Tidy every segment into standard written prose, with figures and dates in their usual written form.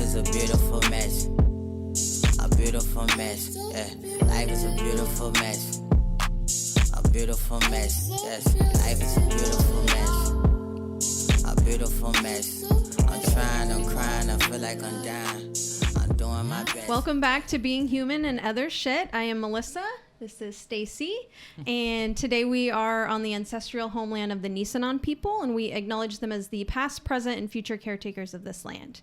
is a beautiful mess. A beautiful mess. Yeah. Life is a beautiful mess. A beautiful mess. Yes. Life is a beautiful mess. A beautiful mess. I'm trying, I'm crying, I feel like I'm dying. I'm doing my best. Welcome back to Being Human and Other Shit. I am Melissa. This is Stacy, and today we are on the ancestral homeland of the Nisenan people, and we acknowledge them as the past, present, and future caretakers of this land.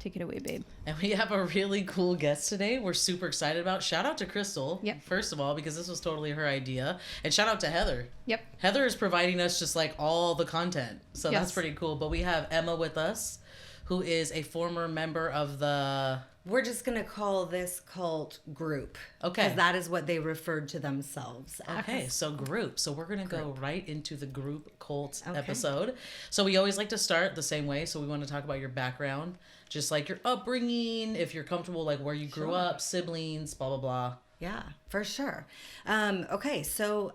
Take it away, babe. And we have a really cool guest today we're super excited about. Shout out to Crystal, Yep. First of all, because this was totally her idea. And shout out to Heather. Yep. Heather is providing us just like all the content. So Yes. that's pretty cool. But we have Emma with us, who is a former member of the... We're just going to call this cult group. Okay. Because that is what they referred to themselves as. Okay, so group. So we're going to go right into the group cult Okay. episode. So we always like to start the same way. So we want to talk about your background, just like your upbringing, if you're comfortable, like where you grew up, siblings, blah, blah, blah. Yeah, for sure. Okay, so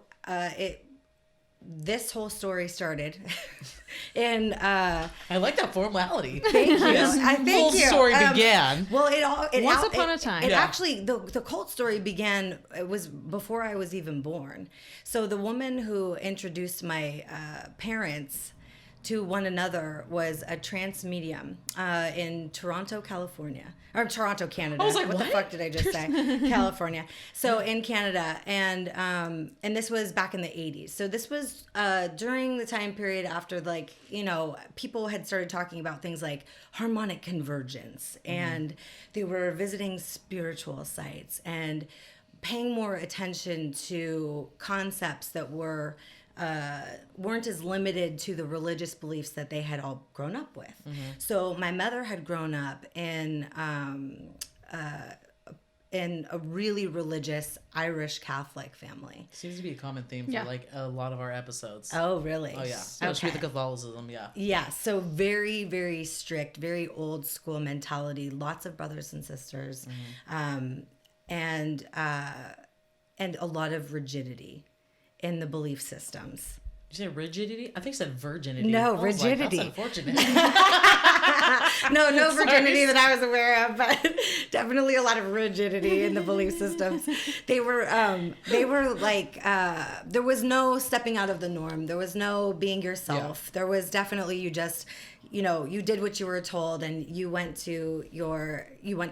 this whole story started in... I like that formality. Thank you. Thank Full you. story began. Well, Once upon a time. It Yeah. actually, the cult story began, it was before I was even born. So the woman who introduced my parents to one another was a trans medium in Toronto, California. Or Toronto, Canada. I was like, what the what? fuck did I just say? California. So in Canada. And this was back in the 80s. So this was during the time period after, like, you know, people had started talking about things like harmonic convergence. And they were visiting spiritual sites and paying more attention to concepts that weren't as limited to the religious beliefs that they had all grown up with. So my mother had grown up in a really religious Irish Catholic family. Seems to be a common theme for Yeah. like a lot of our episodes. Oh, really? Oh, yeah. Especially with the Catholicism, yeah. Yeah, so very, very strict, very old school mentality, lots of brothers and sisters, and a lot of rigidity in the belief systems. Did you say rigidity? I think you said virginity. No, I was like, rigidity. that's unfortunate. No virginity that I was aware of, but definitely a lot of rigidity in the belief systems. They were like, there was no stepping out of the norm. There was no being yourself. Yeah. There was definitely you just, you know, you did what you were told, and you went to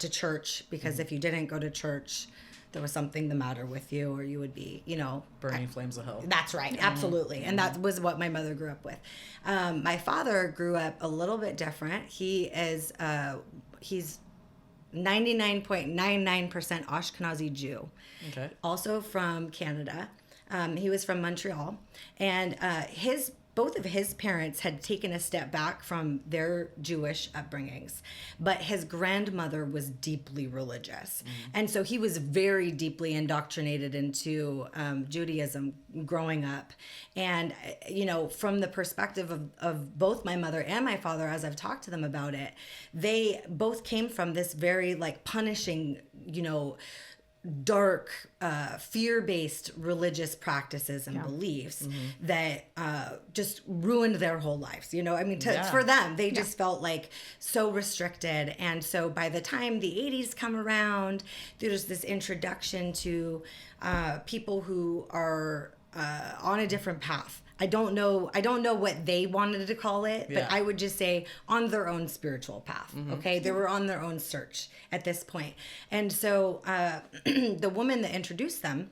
church because if you didn't go to church, there was something the matter with you, or you would be, you know, Burning flames of hell. That's right, absolutely. And that was what my mother grew up with. My father grew up a little bit different. He's 99.99% Ashkenazi Jew. Okay. Also from Canada. He was from Montreal. And both of his parents had taken a step back from their Jewish upbringings, but his grandmother was deeply religious. And so he was very deeply indoctrinated into Judaism growing up. And, you know, from the perspective of both my mother and my father, as I've talked to them about it, they both came from this very, like, punishing, you know, dark, fear-based religious practices and beliefs that just ruined their whole lives. You know, I mean, for them, they just felt like so restricted. And so by the time the 80s come around, there's this introduction to people who are on a different path. I don't know what they wanted to call it, but I would just say on their own spiritual path. Okay, they were on their own search at this point. And so the woman that introduced them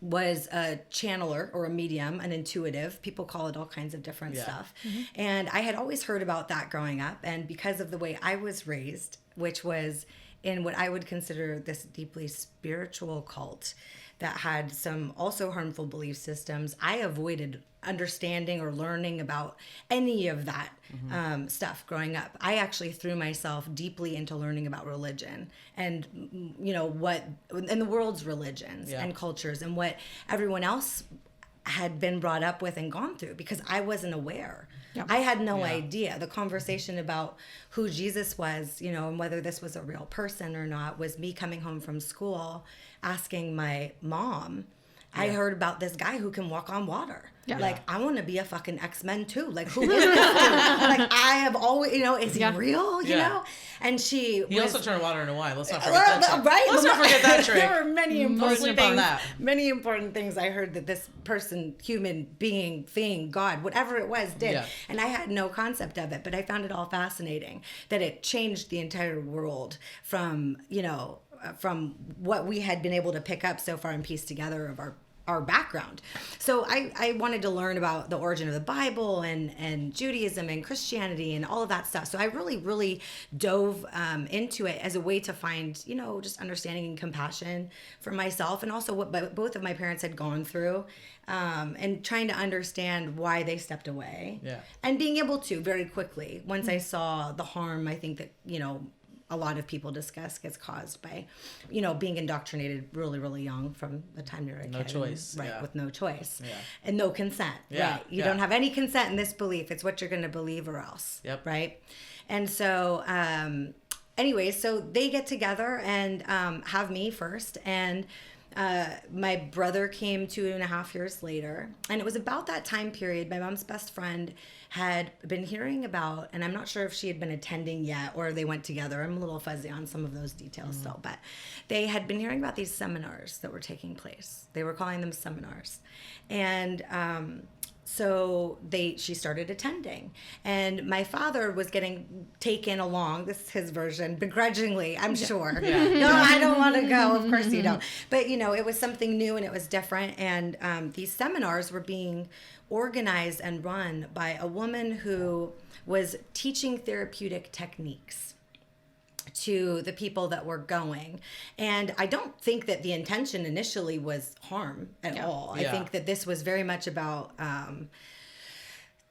was a channeler or a medium, an intuitive. People call it all kinds of different stuff. And I had always heard about that growing up. And because of the way I was raised, which was in what I would consider this deeply spiritual cult that had some also harmful belief systems, I avoided understanding or learning about any of that stuff growing up. I actually threw myself deeply into learning about religion and, you know, and the world's religions and cultures and what everyone else had been brought up with and gone through, because I wasn't aware. Yep. I had no idea. The conversation about who Jesus was, you know, and whether this was a real person or not, was me coming home from school asking my mom, I heard about this guy who can walk on water. Yeah. Like, I want to be a fucking X-Men too. Like, who is this dude? Like, I have always, is he real? You know? And he also turned water into wine. Let's not forget that. Right? Let's not forget that trick. There were many important things. That. Many important things I heard that this person, human being, thing, God, whatever it was, did. Yeah. And I had no concept of it, but I found it all fascinating that it changed the entire world from, from what we had been able to pick up so far and piece together of our background. So I wanted to learn about the origin of the Bible and Judaism and Christianity and all of that stuff. So I really, really dove into it as a way to find, just understanding and compassion for myself, and also what both of my parents had gone through, and trying to understand why they stepped away. Yeah. And being able to very quickly, once I saw the harm, I think that, a lot of people discuss gets caused by, being indoctrinated really, really young from the time you're a kid. No choice. Right, yeah. with no choice. Yeah. And no consent. Yeah. Right. You don't have any consent in this belief. It's what you're going to believe or else. Yep. Right. And so, anyway, so they get together and have me first. And my brother came 2.5 years later. And it was about that time period, my mom's best friend had been hearing about, and I'm not sure if she had been attending yet or they went together. I'm a little fuzzy on some of those details still, but they had been hearing about these seminars that were taking place. They were calling them seminars. And so she started attending, and my father was getting taken along. This is his version, begrudgingly, I'm sure. Yeah. No, I don't want to go. Of course you don't. But it was something new and it was different. And these seminars were being organized and run by a woman who was teaching therapeutic techniques to the people that were going. And I don't think that the intention initially was harm at all. I think that this was very much about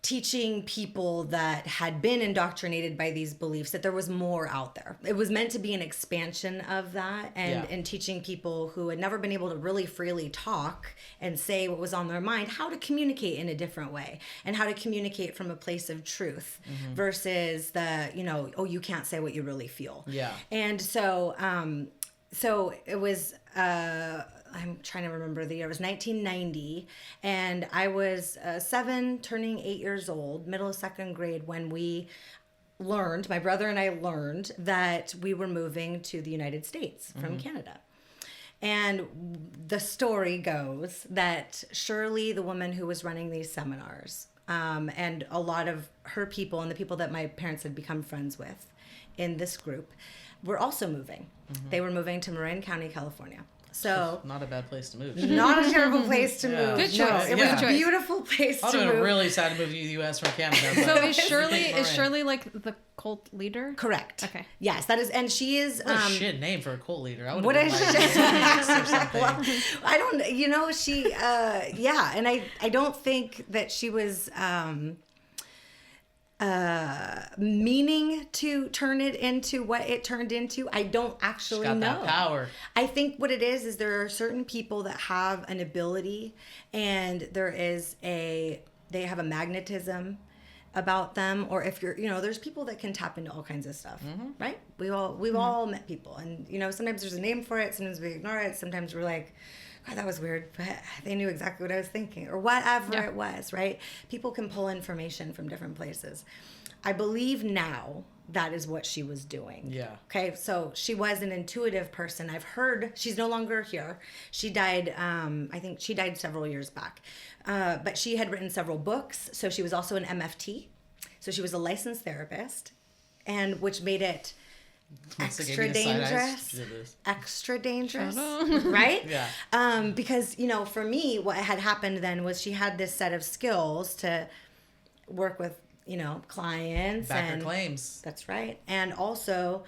teaching people that had been indoctrinated by these beliefs that there was more out there. It was meant to be an expansion of that, and teaching people who had never been able to really freely talk and say what was on their mind, how to communicate in a different way, and how to communicate from a place of truth versus the, you can't say what you really feel. Yeah. And so, so it was, I'm trying to remember the year. It was 1990, and I was 7, turning 8 years old, middle of 2nd grade, when we learned, my brother and I learned, that we were moving to the United States from Canada. And the story goes that Shirley, the woman who was running these seminars, and a lot of her people and the people that my parents had become friends with in this group, were also moving. They were moving to Marin County, California. So not a bad place to move. Not a terrible place to move. Good choice. No, it was Yeah. a beautiful place I'd to have move. been really sad to move to the U.S. from Canada. So but- is Shirley Marin. like the cult leader? Correct. Okay. Yes, that is, and she is. What a shit name for a cult leader. I would What have is been like she? Phoenix or something. Well, I don't. She. Yeah, and I don't think that she was. Meaning to turn it into what it turned into. I don't actually Got know. that power. I think what it is there are certain people that have an ability, and they have a magnetism about them, or if you're, there's people that can tap into all kinds of stuff, right? We've all met people, and sometimes there's a name for it, sometimes we ignore it, sometimes we're like, God, that was weird, but they knew exactly what I was thinking, or whatever it was, right? People can pull information from different places. I believe now that is what she was doing. Yeah. Okay, so she was an intuitive person. I've heard she's no longer here. She died, I think she died several years back. But she had written several books. So she was also an MFT. So she was a licensed therapist, and which made it extra dangerous, right? Yeah. Because, for me, what had happened then was she had this set of skills to work with, clients. Back and her claims. That's right. And also,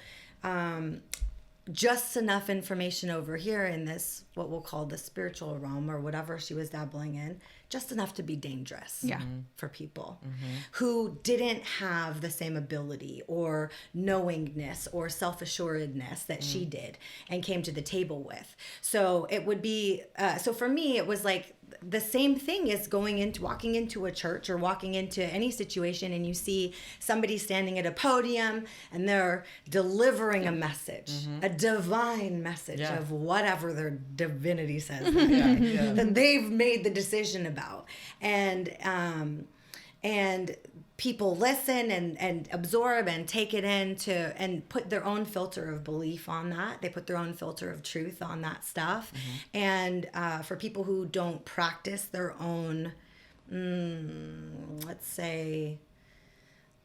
just enough information over here in this, what we'll call the spiritual realm or whatever she was dabbling in, just enough to be dangerous for people who didn't have the same ability or knowingness or self-assuredness that she did and came to the table with. So it would be, so for me, it was like the same thing is walking into a church or walking into any situation, and you see somebody standing at a podium and they're delivering a message, a divine message of whatever their divinity says that they've made the decision about. And people listen and absorb and take it in and put their own filter of belief on that. They put their own filter of truth on that stuff. And for people who don't practice their own, let's say,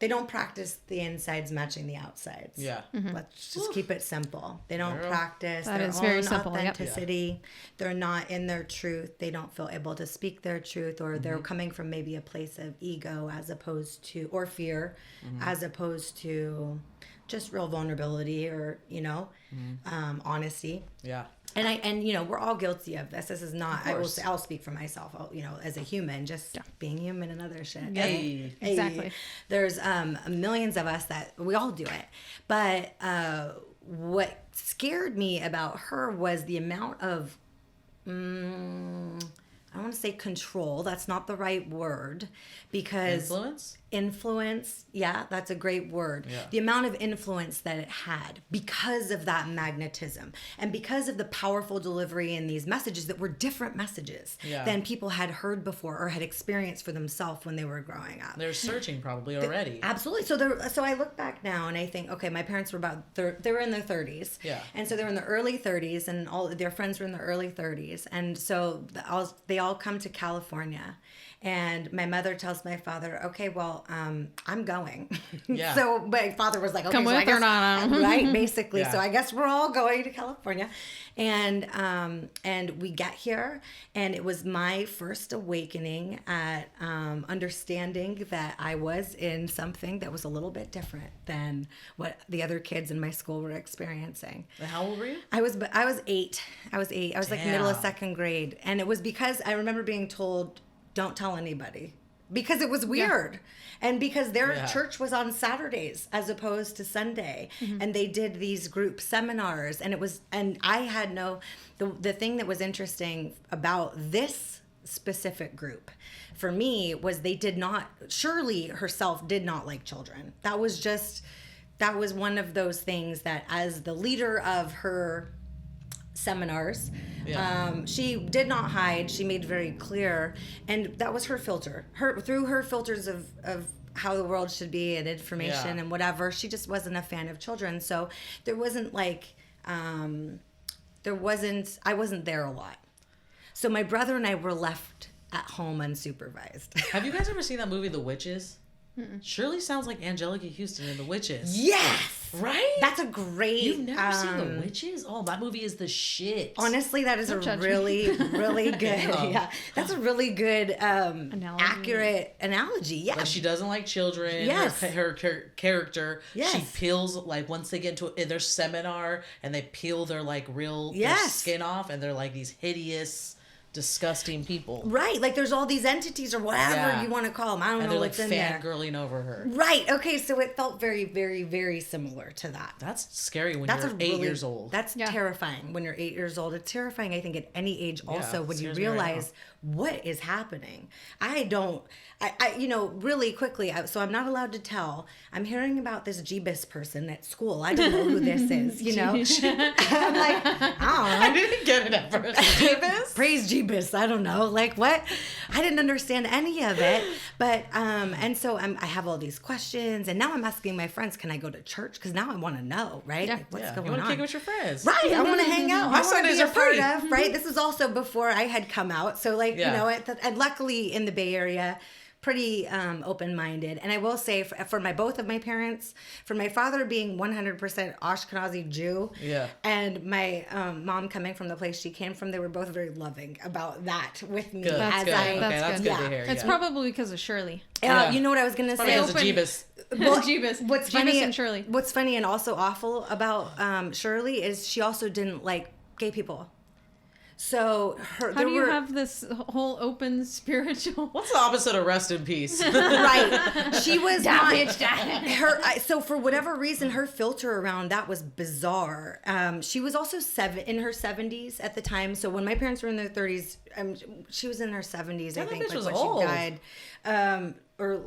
they don't practice the insides matching the outsides. Yeah. Let's just keep it simple. They don't practice That their is very own simple. Yep. authenticity. They're not in their truth. They don't feel able to speak their truth, or they're coming from maybe a place of ego as opposed to, or fear, as opposed to just real vulnerability or, honesty. Yeah. And we're all guilty of this. This is not, I'll speak for myself, as a human, just being human and other shit. Hey. Exactly. There's millions of us that we all do it. But what scared me about her was the amount of, I want to say control. That's not the right word, because influence. Yeah, that's a great word. Yeah. The amount of influence that it had because of that magnetism and because of the powerful delivery in these messages that were different messages than people had heard before or had experienced for themselves when they were growing up. They're searching probably already. Absolutely. So I look back now and I think, okay, my parents were they were in their 30s. Yeah. And so they were in the early 30s, and all their friends were in the early 30s. And so they all come to California. And my mother tells my father, okay, well, I'm going. Yeah. So my father was like, okay, come so with I guess, or not? Right, basically. Yeah. So I guess we're all going to California. And we get here, and it was my first awakening at understanding that I was in something that was a little bit different than what the other kids in my school were experiencing. How old were you? I was 8. I was like middle of second grade. And it was because I remember being told, don't tell anybody, because it was weird. And because their church was on Saturdays as opposed to Sunday. And they did these group seminars, and I had the thing that was interesting about this specific group for me was Shirley herself did not like children. That was one of those things that, as the leader of her seminars, she did not hide. She made very clear, and that was her filter. Through her filters of how the world should be and information and whatever. She just wasn't a fan of children, so there wasn't I wasn't there a lot. So my brother and I were left at home unsupervised. Have you guys ever seen that movie, The Witches? Shirley sounds like Angelica Houston in The Witches. Yes! Right? That's a great... You've never seen The Witches? Oh, that movie is the shit. Honestly, that is really, really good. Yeah. That's a really good, accurate analogy. Yeah. Like, she doesn't like children. Yes. Her character. Yes. She peels, once they get in their seminar, and they peel their, real their skin off, and they're, these hideous... disgusting people. Right. There's all these entities or whatever you want to call them. I don't know what's in there. And they're fangirling over her. Right. Okay. So it felt very, very, very similar to that. That's scary when you're 8 years old. That's terrifying when you're 8 years old. It's terrifying, I think, at any age also when you realize what is happening. I really quickly, so I'm not allowed to tell. I'm hearing about this Jeebus person at school. I don't know who this is, I'm like, I don't know. I didn't get it at first. Jeebus? Praise Jeebus. I don't know. What? I didn't understand any of it. But, and so I have all these questions. And now I'm asking my friends, can I go to church? Because now I want to know, right? Yeah. What's going on? You want to kick it with your friends. Right. I want to hang out. My Sundays are free. Right. This is also before I had come out. So and luckily in the Bay Area, pretty open-minded. And I will say for both of my parents, for my father being 100% Ashkenazi Jew, and my mom coming from the place she came from, they were both very loving about that with me. Good. That's good. That's good to hear. It's probably because of Shirley. You know what I was going to say? Because of Jeebus. Well, Jeebus. What's Jeebus funny and Shirley. What's funny and also awful about Shirley is she also didn't like gay people. So How do you have this whole open spiritual? What's the opposite of rest in peace? Right. She was so for whatever reason, her filter around that was bizarre. She was also in her 70s at the time. So when my parents were in their 30s, she was in her 70s, I think, was when old. she died. Or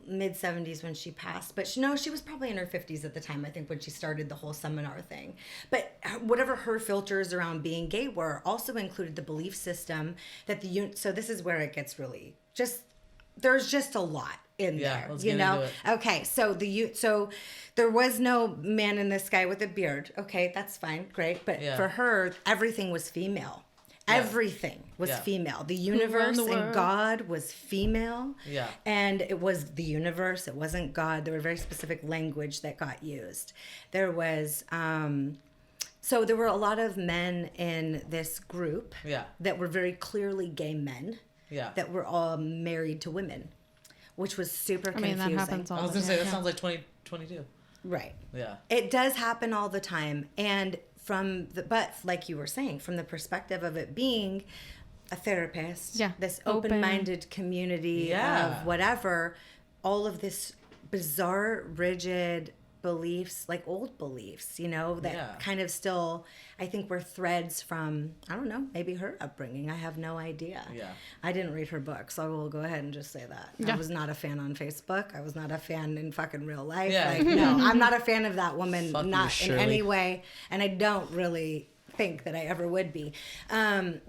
mid 70s when she passed, but she was probably in her 50s at the time, I think, when she started the whole seminar thing. But whatever her filters around being gay were also included the belief system that so this is where it gets really there's just a lot in there, let's you get know. into it. Okay, so there was no man in the sky with a beard. Okay, that's fine, great, but for her, everything was female. Everything was female. The universe and God was female. Yeah. And it was the universe. It wasn't God. There were very specific language that got used. There was, so there were a lot of men in this group that were very clearly gay men that were all married to women, which was super confusing. That happens all I was the going to time. say, that sounds like 2022. Right. Yeah. It does happen all the time. And but like you were saying, from the perspective of it being a therapist, this open-minded community of whatever, all of this bizarre, rigid beliefs, like old beliefs, you know, that kind of still, I think, were threads from, I don't know, maybe her upbringing. I have no idea. Yeah. I didn't read her book, so I will go ahead and just say that. I was not a fan on Facebook. I was not a fan in fucking real life. Yeah. Like, no, I'm not a fan of that woman, Fuck you, not in Shirley. any way, and I don't really think that I ever would be,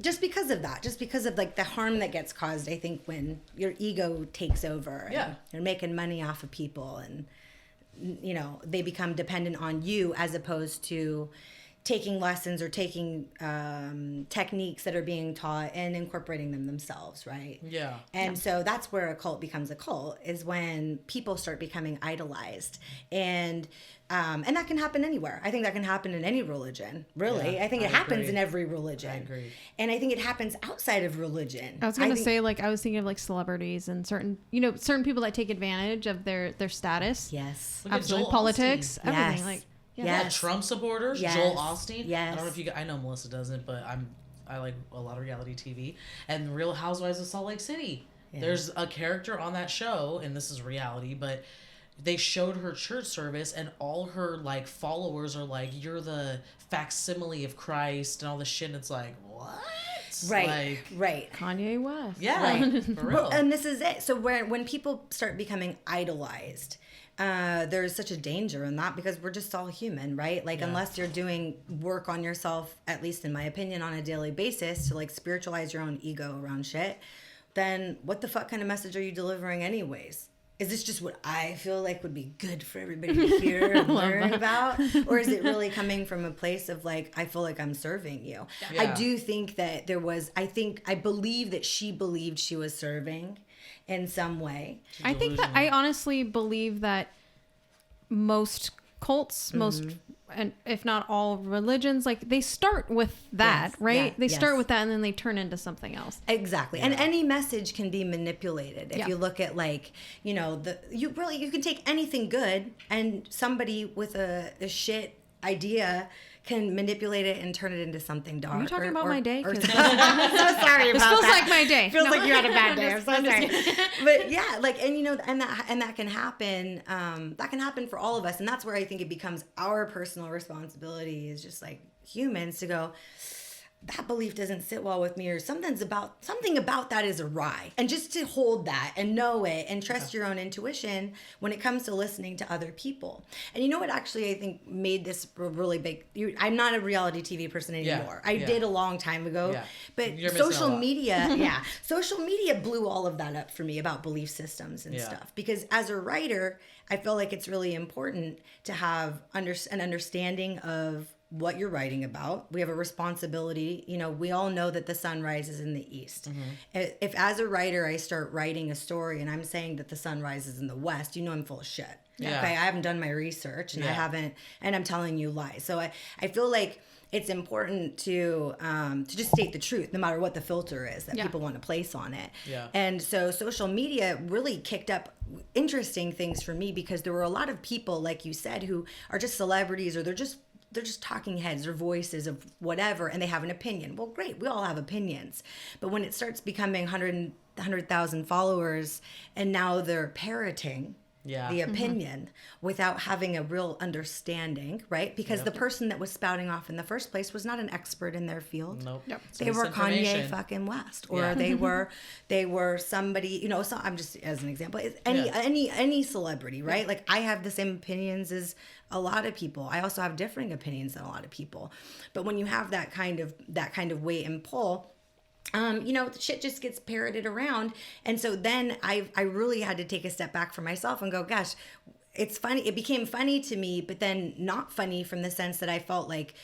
just because of that, just because of like the harm that gets caused. I think when your ego takes over and you're making money off of people, and you know, they become dependent on you as opposed to taking lessons or taking techniques that are being taught and incorporating them themselves, right? Yeah. And so that's where a cult becomes a cult, is when people start becoming idolized. And that can happen anywhere. I think that can happen in any religion, really. Yeah, I think it I happens agree. in every religion. I agree. And I think it happens outside of religion. I was going to say, like, I was thinking of like celebrities and certain people that take advantage of their status. Yes. Look at Absolutely. Joel Politics, Osteen. everything. Yes. Like, Yes. Trump supporters, Yes. Joel Osteen. Yes. I don't know if you guys, I know Melissa doesn't, but I like a lot of reality TV and Real Housewives of Salt Lake City. Yeah. There's a character on that show, and this is reality, but they showed her church service, and all her like followers are like, "You're the facsimile of Christ," and all this shit. And it's like, what? Right. Right. Kanye West. Yeah. Right. For real. Well, and this is it. So when people start becoming idolized, there's such a danger in that, because we're just all human, right? Like, unless you're doing work on yourself, at least in my opinion, on a daily basis to like spiritualize your own ego around shit, then what the fuck kind of message are you delivering anyways? Is this just what I feel like would be good for everybody to hear and learn about? Or is it really coming from a place of like, I feel like I'm serving you? Yeah. I do think that I believe that she believed she was serving in some way. I think that I honestly believe that most cults, and if not all religions, like they start with that, right? They start with that, and then they turn into something else. Exactly. And any message can be manipulated. If you look at like, you know, you can take anything good, and somebody with a shit idea can manipulate it and turn it into something dark. Are you talking about my day? I'm so sorry about This feels that. like my day. Feels like you had a bad day. I'm so sorry. But yeah, like, and you know, and that can happen. That can happen for all of us, and that's where I think it becomes our personal responsibility, is just like humans, to go, that belief doesn't sit well with me, or something about that is awry, and just to hold that and know it and trust your own intuition when it comes to listening to other people. And you know what, actually, I think made this really big. I'm not a reality TV person anymore. I did a long time ago, but social media, social media blew all of that up for me about belief systems and stuff. Because as a writer, I feel like it's really important to have an understanding of what you're writing about. We have a responsibility. You know, we all know that the sun rises in the east. If as a writer I start writing a story and I'm saying that the sun rises in the west, you know I'm full of shit. Yeah. Okay, I haven't done my research, and I'm telling you lies. So I feel like it's important to just state the truth, no matter what the filter is that people want to place on it. Yeah. And so social media really kicked up interesting things for me, because there were a lot of people, like you said, who are just celebrities, or they're just they're just talking heads or voices of whatever, and they have an opinion. Well, great, we all have opinions. But when it starts becoming 100,000 followers, and now they're parroting the opinion without having a real understanding, right? Because the person that was spouting off in the first place was not an expert in their field. Nope. Yep. They were Kanye fucking West, or they were somebody, you know. So I'm just, as an example, any celebrity, right? Like, I have the same opinions as a lot of people. I also have differing opinions than a lot of people. But when you have that kind of weight and pull, you know, the shit just gets parroted around. And so then I really had to take a step back for myself and go, gosh, it's funny. It became funny to me, but then not funny from the sense that I felt like,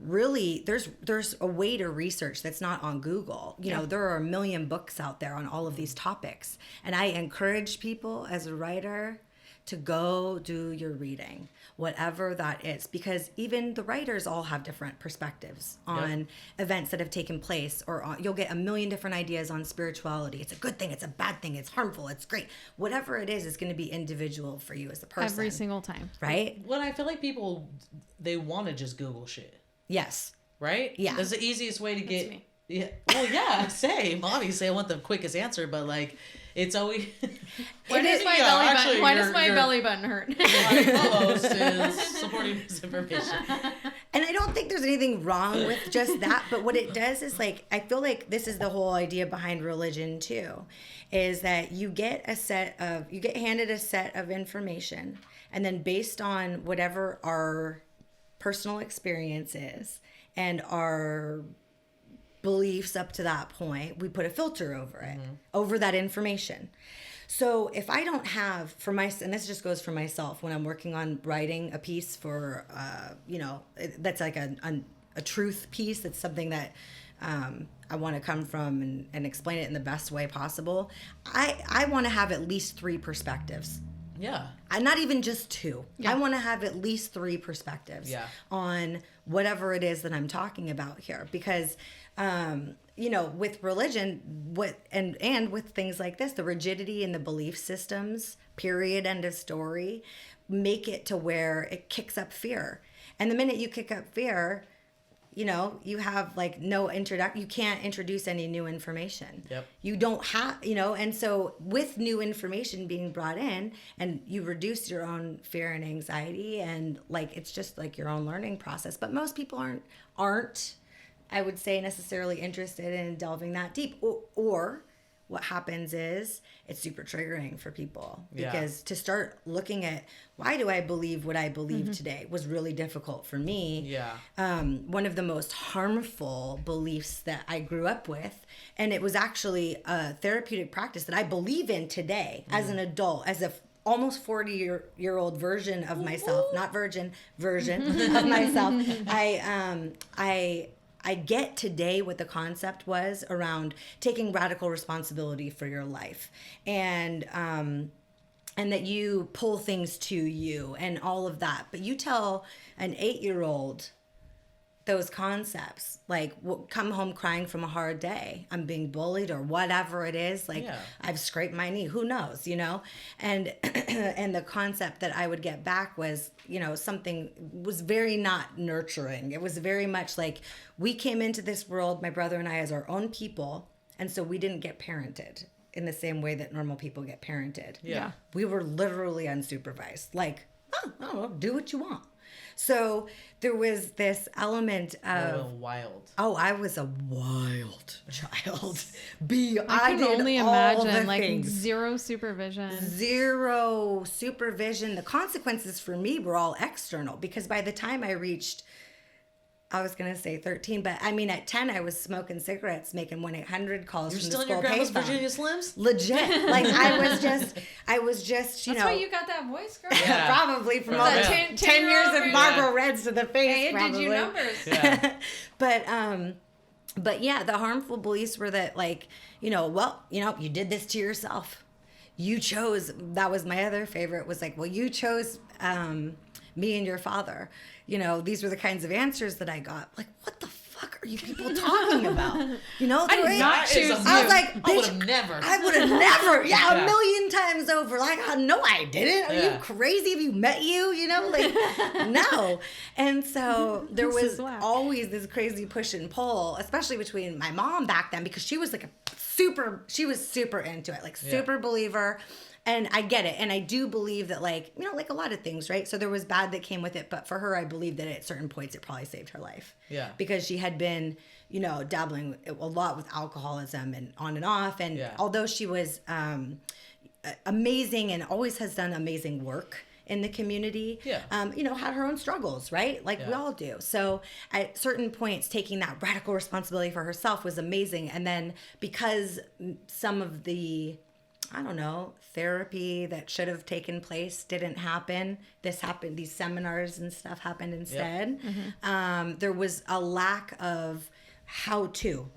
really, there's a way to research that's not on Google. You know, there are a million books out there on all of these topics. And I encourage people as a writer to go do your reading, whatever that is, because even the writers all have different perspectives on events that have taken place, or you'll get a million different ideas on spirituality. It's a good thing, it's a bad thing, it's harmful, it's great. Whatever it is going to be individual for you as a person. Every single time. Right? When I feel like people, they want to just Google shit. Yes. Right? Yeah. That's the easiest way to get... me. Yeah. Well, yeah, same. Obviously, I want the quickest answer, but like, it's always. Why does my belly button hurt? My co-host is supporting misinformation. And I don't think there's anything wrong with just that, but what it does is, like, I feel like this is the whole idea behind religion too, is that you get handed a set of information, and then based on whatever our personal experience is and our beliefs up to that point, we put a filter over it, over that information. So if I don't have, and this just goes for myself, when I'm working on writing a piece for, you know, that's like a truth piece, that's something that I want to come from and explain it in the best way possible. I want to have at least 3 perspectives. Yeah. Not even just 2. Yeah. I want to have at least 3 perspectives on whatever it is that I'm talking about here. Because, you know, with religion, and with things like this, the rigidity in the belief systems, period, end of story, make it to where it kicks up fear. And the minute you kick up fear, you know, you have like you can't introduce any new information. Yep. You don't have, you know, and so with new information being brought in, and you reduce your own fear and anxiety, and like, it's just like your own learning process. But most people aren't, I would say, necessarily interested in delving that deep. Or what happens is it's super triggering for people, because to start looking at, why do I believe what I believe today, was really difficult for me. Yeah. One of the most harmful beliefs that I grew up with, and it was actually a therapeutic practice that I believe in today as an adult, as a almost 40-year-old version of myself, not version of myself. I get today what the concept was around taking radical responsibility for your life, and that you pull things to you and all of that. But you tell an 8-year-old those concepts, like, come home crying from a hard day, I'm being bullied, or whatever it is, like, I've scraped my knee, who knows, you know? And and the concept that I would get back was, you know, something was very not nurturing. It was very much like, we came into this world, my brother and I, as our own people, and so we didn't get parented in the same way that normal people get parented. Yeah. We were literally unsupervised, like, oh, I don't know, do what you want. So there was this element of wild. Oh, I was a wild child. I can only imagine, like, things. Zero supervision. The consequences for me were all external, because by the time I reached, I was going to say 13, but I mean, at 10, I was smoking cigarettes, making 1-800 calls. You're from still the in your school grandma's payphone. Virginia Slims? Legit. Like, I was just, you That's know. why you got that voice, girl. Yeah. Probably from all Right. the 10 years of Marlboro Reds to the face. Hey, it did probably. you numbers. Yeah. But yeah, the harmful beliefs were that, like, you know, well, you know, you did this to yourself. You chose, that was my other favorite, was like, well, you chose me and your father. You know, these were the kinds of answers that I got. Like, what the fuck are you people talking about? You know, I did not choose you. I was like, I would have never. I would have never. Yeah, a million times over. Like, no, I didn't. Are you crazy? Have you met you? You know, like, no. And so there was always this crazy push and pull, especially between my mom back then, because she was like she was super into it, like super believer. And I get it. And I do believe that, like, you know, like a lot of things, right? So there was bad that came with it. But for her, I believe that at certain points, it probably saved her life. Yeah. Because she had been, you know, dabbling a lot with alcoholism and on and off. And although she was amazing and always has done amazing work in the community, you know, had her own struggles, right? Like we all do. So at certain points, taking that radical responsibility for herself was amazing. And then because some of the, I don't know, therapy that should have taken place didn't happen. This happened, these seminars and stuff happened instead. There was a lack of how do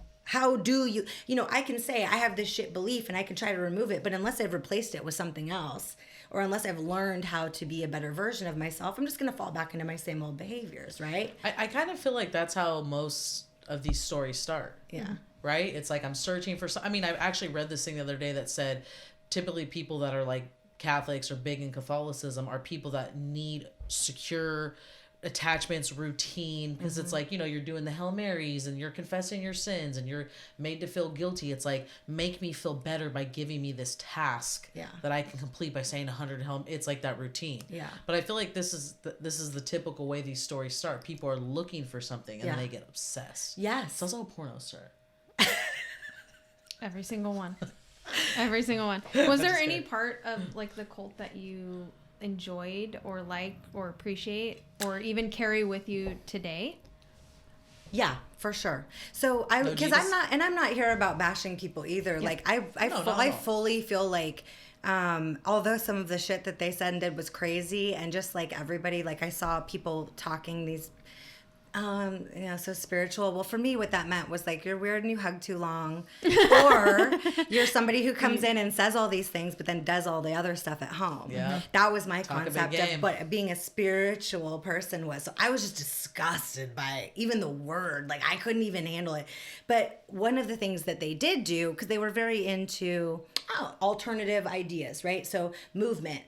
you know, I can say I have this shit belief and I can try to remove it, but unless I've replaced it with something else, or unless I've learned how to be a better version of myself, I'm just going to fall back into my same old behaviors, right? I kind of feel like that's how most of these stories start. Yeah. Right? It's like I'm searching for some. I mean, I actually read this thing the other day that said typically people that are like Catholics or big in Catholicism are people that need secure attachments, routine, because it's like, you know, you're doing the Hail Marys and you're confessing your sins and you're made to feel guilty. It's like, make me feel better by giving me this task that I can complete by saying 100 Hail. It's like that routine. Yeah. But I feel like this is the typical way these stories start. People are looking for something and then they get obsessed. Yes. It's also a porno star. Every single one. Every single one. Was there any part of like the cult that you enjoyed or like or appreciate or even carry with you today? Yeah, for sure. So because I'm not here about bashing people either. Yeah. Like I fully feel like although some of the shit that they said and did was crazy, and just like everybody, like I saw people talking these you know, so spiritual. Well, for me, what that meant was like, you're weird and you hug too long, or you're somebody who comes in and says all these things, but then does all the other stuff at home. Yeah. That was my concept of what being a spiritual person was. So I was just disgusted by even the word. Like I couldn't even handle it. But one of the things that they did do, because they were very into alternative ideas, right? So movement,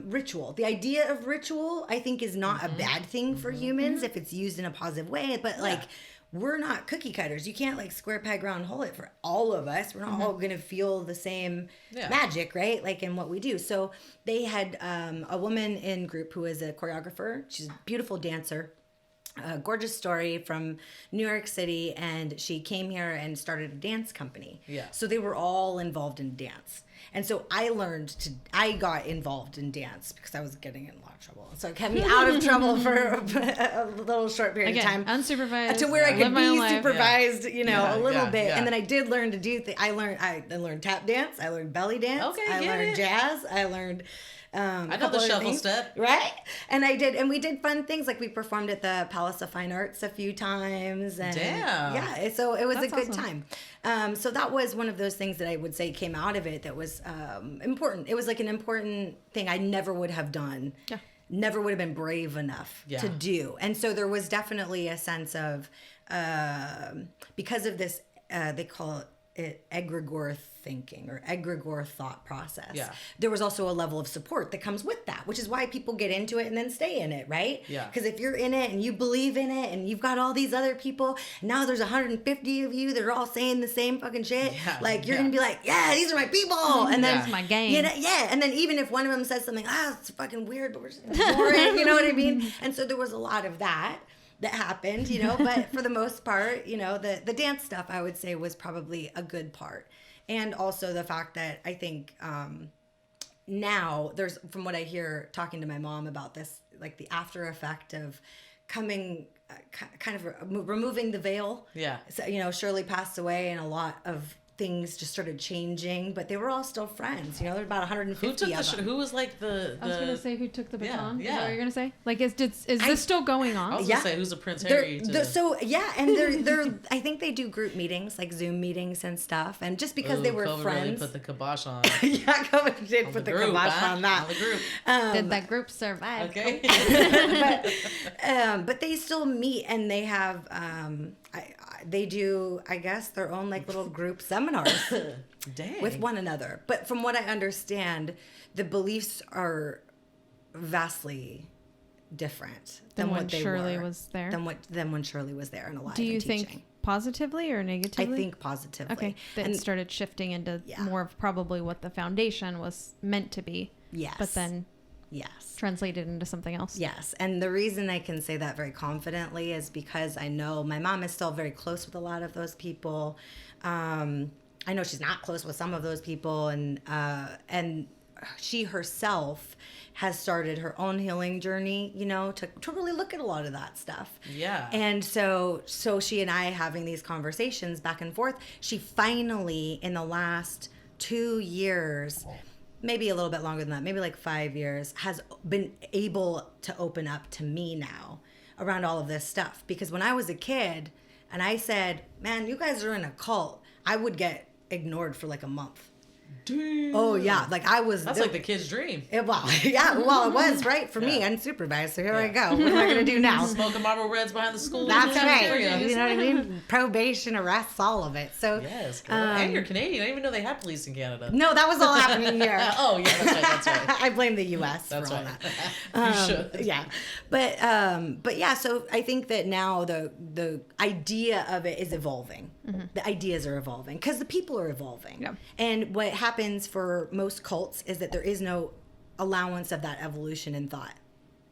ritual. The idea of ritual, I think, is not a bad thing for humans if it's used in a positive way. But like, we're not cookie cutters. You can't like square peg round hole it for all of us. We're not all going to feel the same magic, right? Like in what we do. So they had a woman in group who is a choreographer. She's a beautiful dancer. A gorgeous story from New York City, and she came here and started a dance company. Yeah. So they were all involved in dance. And so I got involved in dance because I was getting in a lot of trouble. So it kept me out of trouble for a little short period of time. Unsupervised. To where I could be supervised, you know, a little bit. Yeah. And then I did learn to do I learned tap dance. I learned belly dance. I learned jazz. I learned I know the shuffle step. Right? And we did fun things, like we performed at the Palace of Fine Arts a few times. And yeah, so it was a good time. So that was one of those things that I would say came out of it that was important. It was like an important thing I never would have done. Yeah. Never would have been brave enough to do. And so there was definitely a sense of, because of this, they call it egregore thinking or egregore thought process. Yeah. There was also a level of support that comes with that, which is why people get into it and then stay in it, right? Yeah. Because if you're in it and you believe in it and you've got all these other people, now there's 150 of you that are all saying the same fucking shit. Yeah. Like you're gonna be like, yeah, these are my people, and then it's my game. You know, and then even if one of them says something, it's fucking weird, but we're just boring, you know what I mean? And so there was a lot of that happened, you know, but for the most part, you know, the dance stuff I would say was probably a good part. And also the fact that I think now there's, from what I hear talking to my mom about this, like the after effect of coming, kind of removing the veil. Yeah. So, you know, Shirley passed away and a lot of things just started changing, but they were all still friends. You know, there were about 150 of them. Who was like the... I was going to say who took the baton. Yeah. Is that what you're going to say? Like, is this still going on? I was going to say, who's the Prince Harry? And they're I think they do group meetings, like Zoom meetings and stuff. And just because they were COVID friends... really put the kibosh on. Yeah, COVID did put the kibosh on that. On the group. Did that group survive? Okay. But they still meet and they have... they do, I guess, their own like little group seminars Dang. with one another. But from what I understand, the beliefs are vastly different than when what they Shirley were, was there. than when Shirley was there and alive. Do you and think teaching. positively or negatively? I think positively. Okay, that And it started shifting into Yeah. more of probably what the foundation was meant to be. yes, But then yes. translated into something else. Yes, and the reason I can say that very confidently is because I know my mom is still very close with a lot of those people. I know she's not close with some of those people, and she herself has started her own healing journey, you know, to really look at a lot of that stuff. Yeah. And so she and I having these conversations back and forth, she finally in the last 2 years, maybe a little bit longer than that, maybe like 5 years, has been able to open up to me now around all of this stuff. Because when I was a kid and I said, man, you guys are in a cult, I would get ignored for like a month. Damn. Oh yeah, like I was. That's like the kid's dream. It was right for me, unsupervised. So here I go. What am I gonna do now? Smoking Marlboro Reds behind the school. That's right. cafeteria. You know what I mean? Probation, arrests, all of it. So Yes, girl. And you're Canadian. I didn't even know they had police in Canada. no, that was all happening here. Oh yeah, that's right. I blame the U.S. That's for all right. that. You should. Yeah, but yeah. So I think that now the idea of it is evolving. The ideas are evolving because the people are evolving. Yeah. And what happens for most cults is that there is no allowance of that evolution in thought.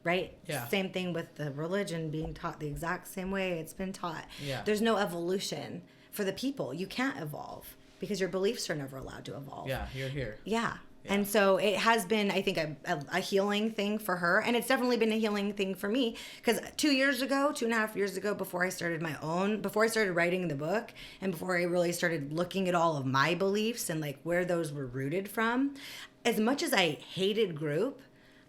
Right? Yeah. Same thing with the religion being taught the exact same way it's been taught. Yeah. There's no evolution for the people. You can't evolve because your beliefs are never allowed to evolve. Yeah, you're here. Yeah. And so it has been, I think, a healing thing for her. And it's definitely been a healing thing for me. Because 2.5 years ago, before I started writing the book, and before I really started looking at all of my beliefs and like where those were rooted from, as much as I hated group,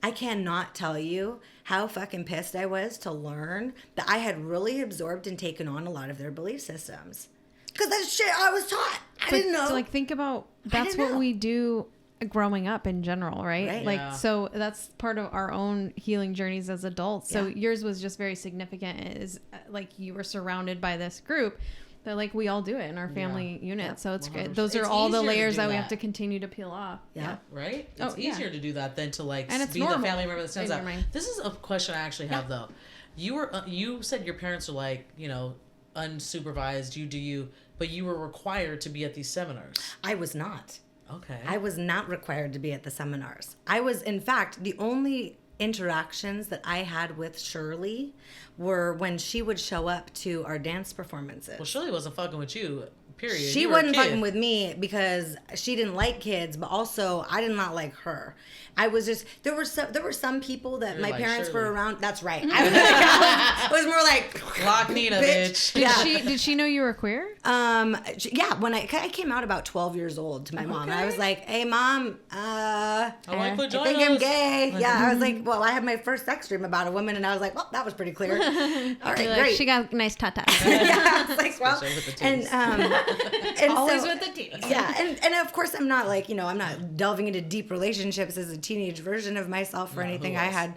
I cannot tell you how fucking pissed I was to learn that I had really absorbed and taken on a lot of their belief systems. Because that's shit I was taught. I didn't know. So like think about that's didn't what know. we do growing up in general, right? Right. Like Yeah. so that's part of our own healing journeys as adults. So Yeah. yours was just very significant, is like you were surrounded by this group that like we all do it in our family unit. Yeah. So it's 100%. great. Those are It's all the easier to layers do that we that. have to continue to peel off. Yeah. Right? Oh, It's yeah. easier to do that than to like And it's be normal the family member that stands in out. your mind. This is a question I actually have though. You said your parents are like, you know, unsupervised, you do you, but you were required to be at these seminars. I was not. Okay. I was not required to be at the seminars. I was, in fact, the only interactions that I had with Shirley were when she would show up to our dance performances. Well, Shirley wasn't fucking with you. Period. She You were a wasn't kid. fucking with me because she didn't like kids, but also I did not like her. I was just there were some people that You're my like parents Shirley. were around. That's right. I was more like Lock Nina, bitch. Did she know you were queer? Yeah, when I came out about 12 years old to my mom, and I was like, "Hey, mom, I like I vaginas. think I'm gay." Yeah, I was like, "Well, I had my first sex dream about a woman," and I was like, "Well, that was pretty clear." All right, You're like, great. she got nice tatas. Yeah, I was like, well, Especially with the and titties. and Always so- with the titties. Yeah, and of course I'm not like, I'm not delving into deep relationships as a teenage version of myself or No, who anything. I was? had,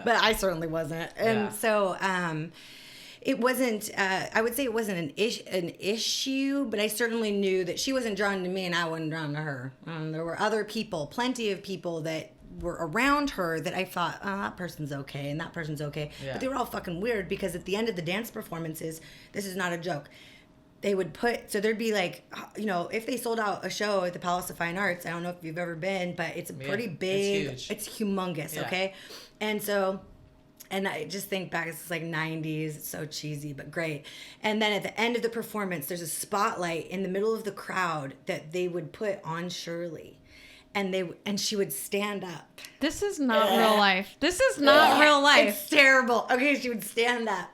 but I certainly wasn't. And Yeah. so it wasn't, I would say it wasn't an issue, but I certainly knew that she wasn't drawn to me and I wasn't drawn to her. There were other people, plenty of people that were around her that I thought, oh, that person's okay and that person's okay. Yeah. But they were all fucking weird because at the end of the dance performances, this is not a joke, they would there'd be like, if they sold out a show at the Palace of Fine Arts, I don't know if you've ever been, but it's a pretty big, it's huge. it's humongous, Yeah. okay? And so, and I just think back, it's like 90s, it's so cheesy, but great. And then at the end of the performance, there's a spotlight in the middle of the crowd that they would put on Shirley. And she would stand up. This is not real life. This is not real life. It's terrible. Okay, she would stand up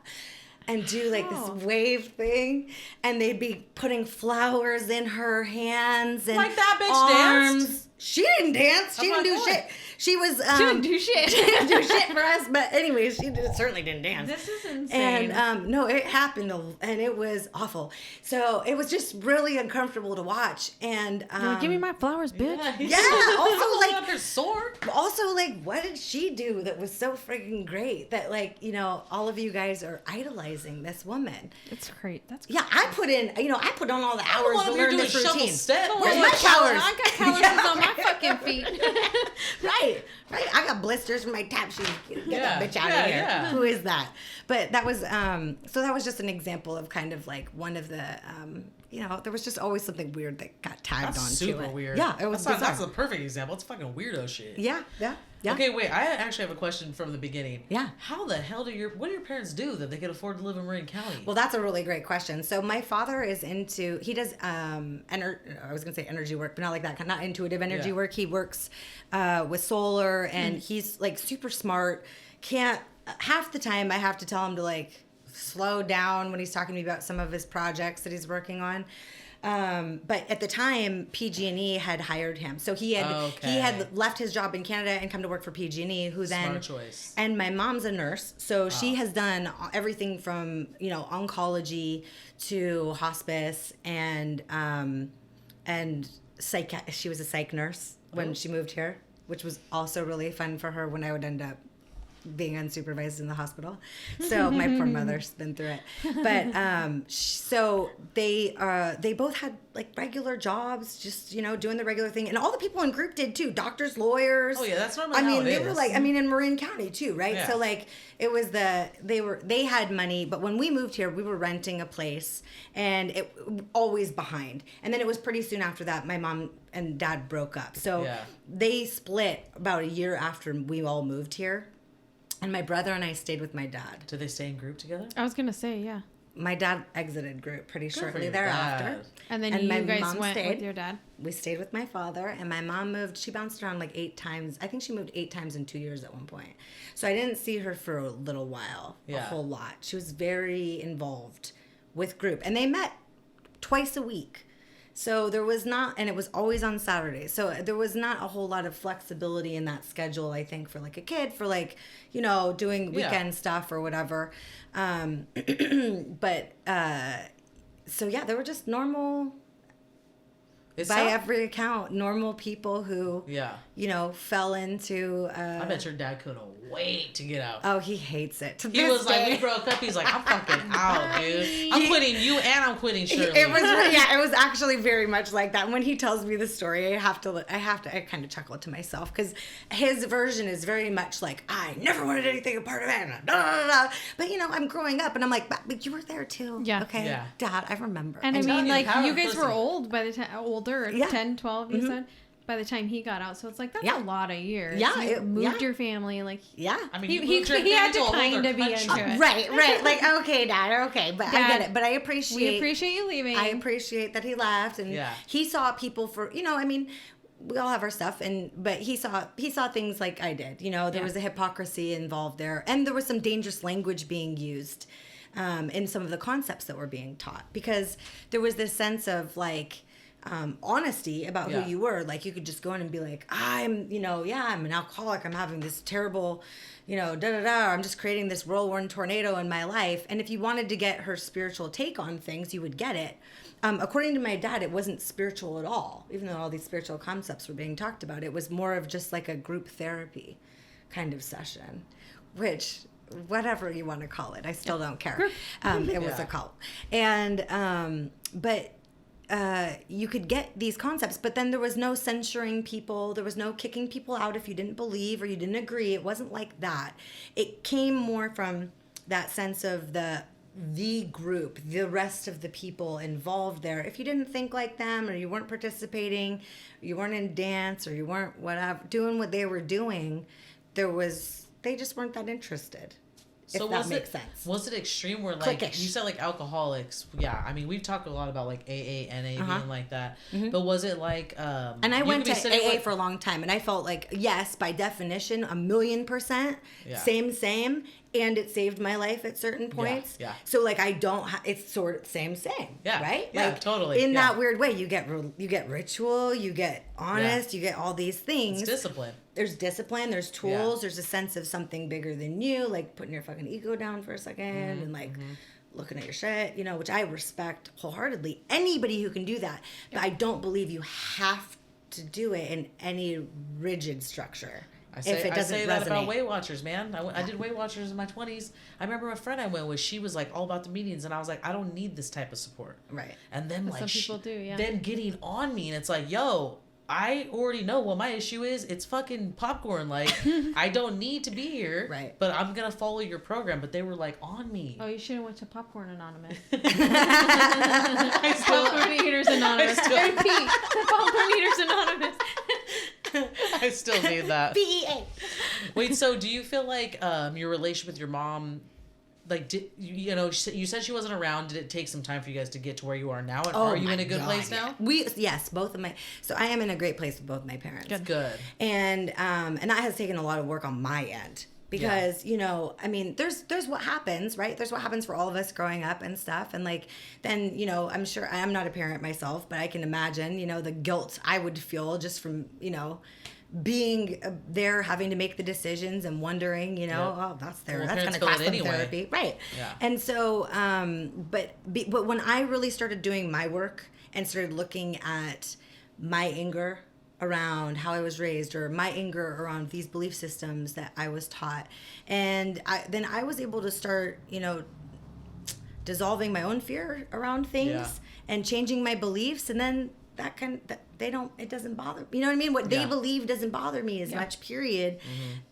and do like this wave thing, and they'd be putting flowers in her hands and Like that bitch arms. danced? She didn't dance. She didn't do shit. She was. She didn't do shit. She didn't do shit for us. But anyways, certainly didn't dance. This is insane. And no, it happened, and it was awful. So it was just really uncomfortable to watch. And give me my flowers, bitch. yeah. Also, like her sword. Also, like, what did she do that was so freaking great that, like, you know, all of you guys are idolizing this woman? It's great. That's Yeah, I put on all the hours to learn this routine. Where's my calluses? I got calluses on my fucking feet. right. I got blisters from my tap shoes. Get that bitch out of here. Yeah. Who is that? But that was so that was just an example of kind of like one of the you know, there was just always something weird that got tagged That's onto super it. weird. Yeah, it was bizarre. That's the perfect example. It's fucking weirdo shit. Yeah. Okay, wait. I actually have a question from the beginning. Yeah. How the hell what do your parents do that they can afford to live in Marin County? Well, that's a really great question. So my father is he does I was gonna say energy work, but not like that, not intuitive energy work. He works with solar, and he's like super smart. Can't half the time I have to tell him to like slow down when he's talking to me about some of his projects that he's working on. But at the time, PG&E had hired him, so he had left his job in Canada and come to work for PG&E. Who then? Smart choice. And my mom's a nurse, so she has done everything from oncology to hospice and psych. She was a psych nurse when she moved here, which was also really fun for her when I would end up being unsupervised in the hospital. So my poor mother's been through it. But so they both had like regular jobs, just doing the regular thing, and all the people in group did too. Doctors, lawyers. Oh yeah, that's normally how it they is. were like, in Marin County too, right? Yeah. So like it was they had money, but when we moved here, we were renting a place, and it always behind. And then it was pretty soon after that my mom and dad broke up. So they split about a year after we all moved here. And my brother and I stayed with my dad. Did they stay in group together? I was gonna say, yeah. My dad exited group pretty shortly your thereafter. dad. And then my you guys mom went stayed. with your dad. We stayed with my father, and my mom moved. She bounced around like 8 times. I think she moved 8 times in 2 years at one point. So I didn't see her for a little while, a whole lot. She was very involved with group, and they met twice a week. So there was not, and it was always on Saturdays. So there was not a whole lot of flexibility in that schedule, I think, for like a kid, for like, doing weekend stuff or whatever. But so yeah, they were just normal, every account, normal people who, fell into. I bet your dad couldn't wait to get out. Oh, he hates it. He was like, we broke up. He's like, I'm fucking out, dude. I'm quitting you and I'm quitting Shirley. It was actually very much like that. When he tells me the story, I kind of chuckle to myself, because his version is very much like, I never wanted anything a part of it. But I'm growing up, and I'm like, but you were there too. Yeah. Okay. Yeah. Dad, I remember. And I mean, like, you guys were person. old by the time, older, 10, 12, you said, by the time he got out. So it's like, that's a lot of years. Yeah. You moved your family, like, I mean, he had to kind of be into it. Right. Like, okay, Dad, okay. But I get it. But I appreciate. We appreciate you leaving. I appreciate that he left, and he saw people for, we all have our stuff, but he saw things like I did. There was a hypocrisy involved there, and there was some dangerous language being used in some of the concepts that were being taught, because there was this sense of like honesty about who you were. Like, you could just go in and be like, I'm an alcoholic, I'm having this terrible, I'm just creating this whirlwind tornado in my life. And if you wanted to get her spiritual take on things, you would get it. According to my dad, it wasn't spiritual at all, even though all these spiritual concepts were being talked about. It was more of just like a group therapy kind of session, which, whatever you want to call it, I still don't care. It was a cult. And but you could get these concepts, but then there was no censoring people. There was no kicking people out if you didn't believe or you didn't agree. It wasn't like that. It came more from that sense of the group, the rest of the people involved there. If you didn't think like them, or you weren't participating, or you weren't in dance, or you weren't whatever doing what they were doing, they just weren't that interested. So if that makes sense. Was it extreme where, like, cliquish. You said, like, alcoholics? Yeah, I mean, we've talked a lot about, like, AA, NA being like that. But was it like... and I went to AA for a long time, and I felt like, yes, by definition, 1,000,000%, same. and it saved my life at certain points. Yeah. So like I don't. It's sort of same. Yeah. Right. Yeah. Like, Totally. In that weird way, you get ritual, you get honest, you get all these things. It's discipline. There's discipline. There's tools. There's a sense of something bigger than you, like putting your fucking ego down for a second and like looking at your shit, you know, which I respect wholeheartedly. Anybody who can do that, but I don't believe you have to do it in any rigid structure. I say resonate. that about Weight Watchers, man. I did Weight Watchers in my 20s. I remember a friend I went with, she was like all about the meetings, and I was like, I don't need this type of support. Right. And then But like some people do, yeah. then getting on me, and it's like, yo, I already know what my issue is. It's fucking popcorn. Like, I don't need to be here. Right. But I'm going to follow your program. But they were like on me. Oh, you should have went to Popcorn Anonymous. I still, Popcorn Eaters Anonymous. I still- I repeat, the Popcorn Eaters Anonymous. I still need that. PEA. Wait, so do you feel like your relationship with your mom, like, you know, you said she wasn't around. Did it take some time for you guys to get to where you are now? And are you in a good place now? Yes, both of my. So I am in a great place with both my parents. Good. And that has taken a lot of work on my end because you know, I mean, there's what happens, right? There's what happens for all of us growing up and stuff, and like then you know, I'm sure I'm not a parent myself, but I can imagine you know the guilt I would feel just from you know. Being there, having to make the decisions and wondering, you know, oh, that's there. Well, That's going to parents feel cost it them anyway. therapy, right? Yeah. And so, but when I really started doing my work and started looking at my anger around how I was raised or my anger around these belief systems that I was taught, and then I was able to start, you know, dissolving my own fear around things and changing my beliefs, and then it doesn't bother me. You know what I mean? What they believe doesn't bother me as much, period.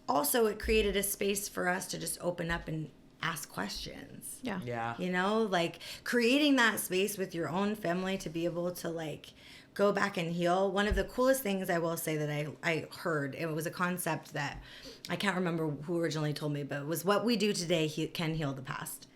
Also, it created a space for us to just open up and ask questions. Yeah. You know, like creating that space with your own family to be able to like go back and heal. One of the coolest things I will say that I heard, it was a concept that I can't remember who originally told me, but it was what we do today can heal the past.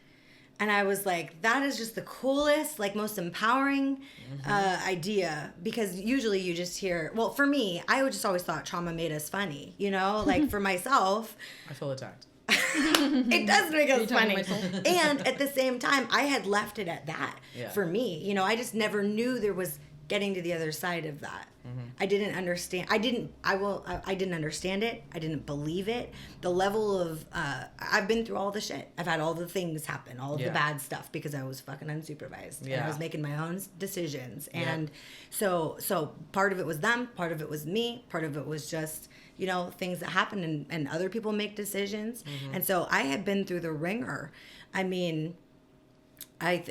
And I was like, that is just the coolest, like most empowering idea, because usually you just hear, well, for me, I just always thought trauma made us funny, you know, like for myself. I feel attacked. It does make us talking funny. to myself? And at the same time, I had left it at that for me. You know, I just never knew there was getting to the other side of that. I didn't understand. I didn't understand it. I didn't believe it. The level of, I've been through all the shit. I've had all the things happen, all of the bad stuff because I was fucking unsupervised and I was making my own decisions. And so part of it was them, part of it was me, part of it was just, you know, things that happen and other people make decisions. And so I had been through the ringer. I mean, I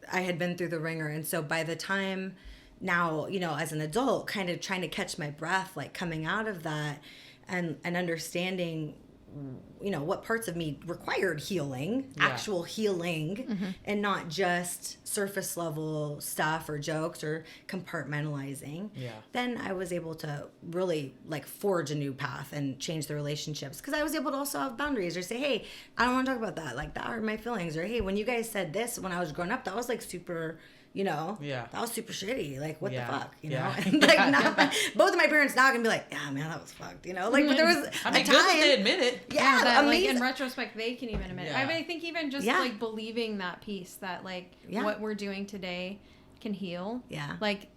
had been through the ringer. And so by the time now, you know, as an adult, kind of trying to catch my breath, like coming out of that and understanding, you know, what parts of me required healing, actual healing, and not just surface level stuff or jokes or compartmentalizing. Then I was able to really like forge a new path and change the relationships, because I was able to also have boundaries or say, hey, I don't want to talk about that. Like that hurt my feelings. Or hey, when you guys said this when I was growing up, that was like super, you know, that was super shitty. Like, what the fuck, you know? And like, now, both of my parents now can be like, yeah, man, that was fucked, you know? Like, but there was I mean, a good time. that they admit it. Yeah, that, like amazing. in retrospect, they can even admit it. I mean, I think even just like believing that piece that like what we're doing today can heal. Yeah. Like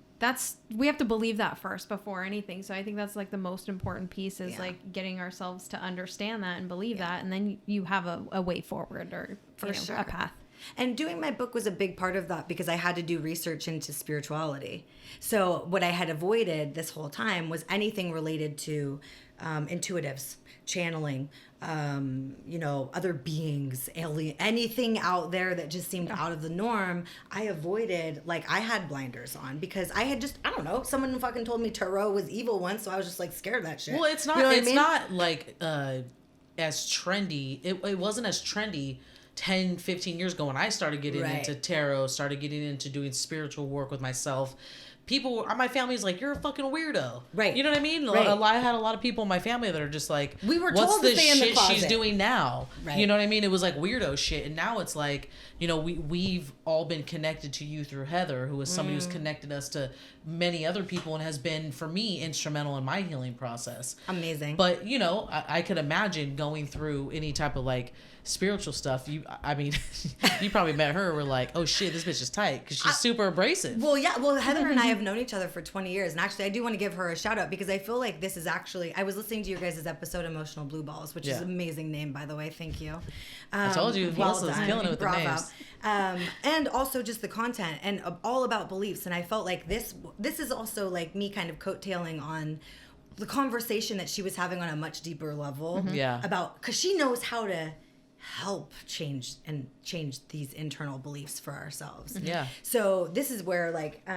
we have to believe that first before anything. So I think that's like the most important piece is like getting ourselves to understand that and believe that, and then you have a way forward or a path. And doing my book was a big part of that because I had to do research into spirituality. So what I had avoided this whole time was anything related to intuitives, channeling, you know, other beings, alien, anything out there that just seemed out of the norm. I avoided, like I had blinders on because I had just, I don't know, someone fucking told me tarot was evil once, so I was just like scared of that shit. Well, it's not, you know what it's I mean? not like as trendy. It wasn't as trendy 10, 15 years ago when I started getting into tarot, started getting into doing spiritual work with myself. people, my family's like, you're a fucking weirdo. Right. You know what I mean? Right. I had a lot of people in my family that are just like, We were what's told to this stay in the shit she's closet. doing now? Right. You know what I mean? It was like weirdo shit. And now it's like, you know, we've all been connected to you through Heather, who is somebody who's connected us to many other people and has been, for me, instrumental in my healing process. Amazing. But, you know, I could imagine going through any type of like spiritual stuff. I mean, you probably met her and were like, oh shit, this bitch is tight because she's super abrasive. Well, yeah. Well, Heather and I have known each other for 20 years. And actually, I do want to give her a shout out because I feel like this is actually, I was listening to your guys' episode, Emotional Blue Balls, which is an amazing name, by the way. Thank you. I told you, Melissa's killing it with the names. And also just the content and all about beliefs. And I felt like this is also like me kind of coattailing on the conversation that she was having on a much deeper level. Yeah. About, because she knows how to help change these internal beliefs for ourselves. Yeah. So this is where like,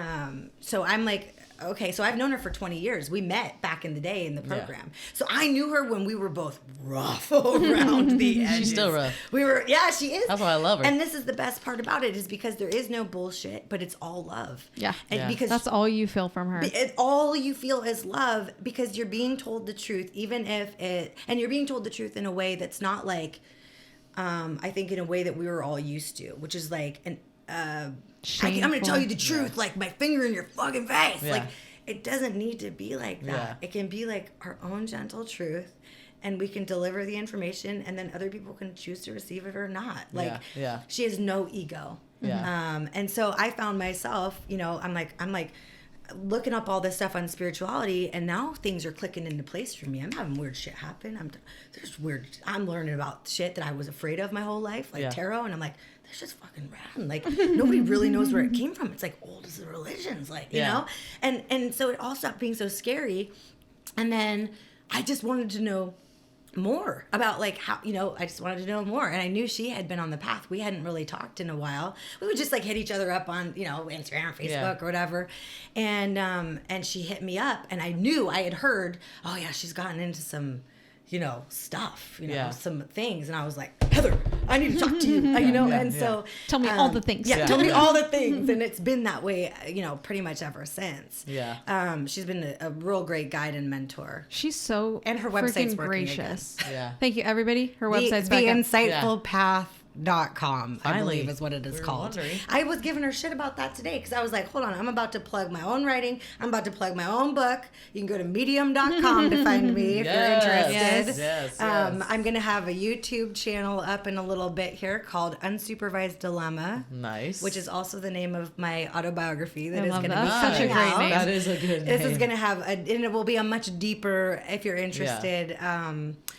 so I'm like, okay, so I've known her for 20 years. We met back in the day in the program. Yeah. So I knew her when we were both rough around the edges. She's still rough. Yeah, she is. That's why I love her. And this is the best part about it is because there is no bullshit, but it's all love. Yeah. And Yeah. because That's all you feel from her. all you feel is love because you're being told the truth, and you're being told the truth in a way that's not like, I think in a way that we were all used to, which is like I'm going to tell you the truth, like my finger in your fucking face. Yeah. Like it doesn't need to be like that. Yeah. It can be like our own gentle truth, and we can deliver the information, and then other people can choose to receive it or not. Like Yeah. she has no ego. Yeah. And so I found myself, you know, I'm like looking up all this stuff on spirituality, and now things are clicking into place for me. I'm having weird shit happen. I'm learning about shit that I was afraid of my whole life, like tarot, and I'm like, that's just fucking rad. Like nobody really knows where it came from. It's like old as the religions, like you know. And so it all stopped being so scary, and then I just wanted to know more about like how, you know, I just wanted to know more. And I knew she had been on the path. We hadn't really talked in a while. We would just like hit each other up on, you know, Instagram or Facebook or whatever. And she hit me up, and I knew I had heard, oh yeah, she's gotten into some, you know, stuff, you know, some things. And I was like, Heather, I need to talk to you, you know? And so Tell me all the things. Yeah, tell me all the things. And it's been that way, you know, pretty much ever since. Yeah. She's been a real great guide and mentor. She's so And her website's freaking working gracious. again. Yeah. Thank you, everybody. Her website's the back up. insightfulpath.com, I Finally. believe is what it is We were called. wondering. I was giving her shit about that today because I was like, hold on, I'm about to plug my own writing. I'm about to plug my own book. You can go to medium.com to find me if you're interested. Yes. I'm going to have a YouTube channel up in a little bit here called Unsupervised Dilemma. Nice. Which is also the name of my autobiography that I is love going to that. be That's such a coming great out. name. That is a good name. This is going to have, and it will be a much deeper, if you're interested,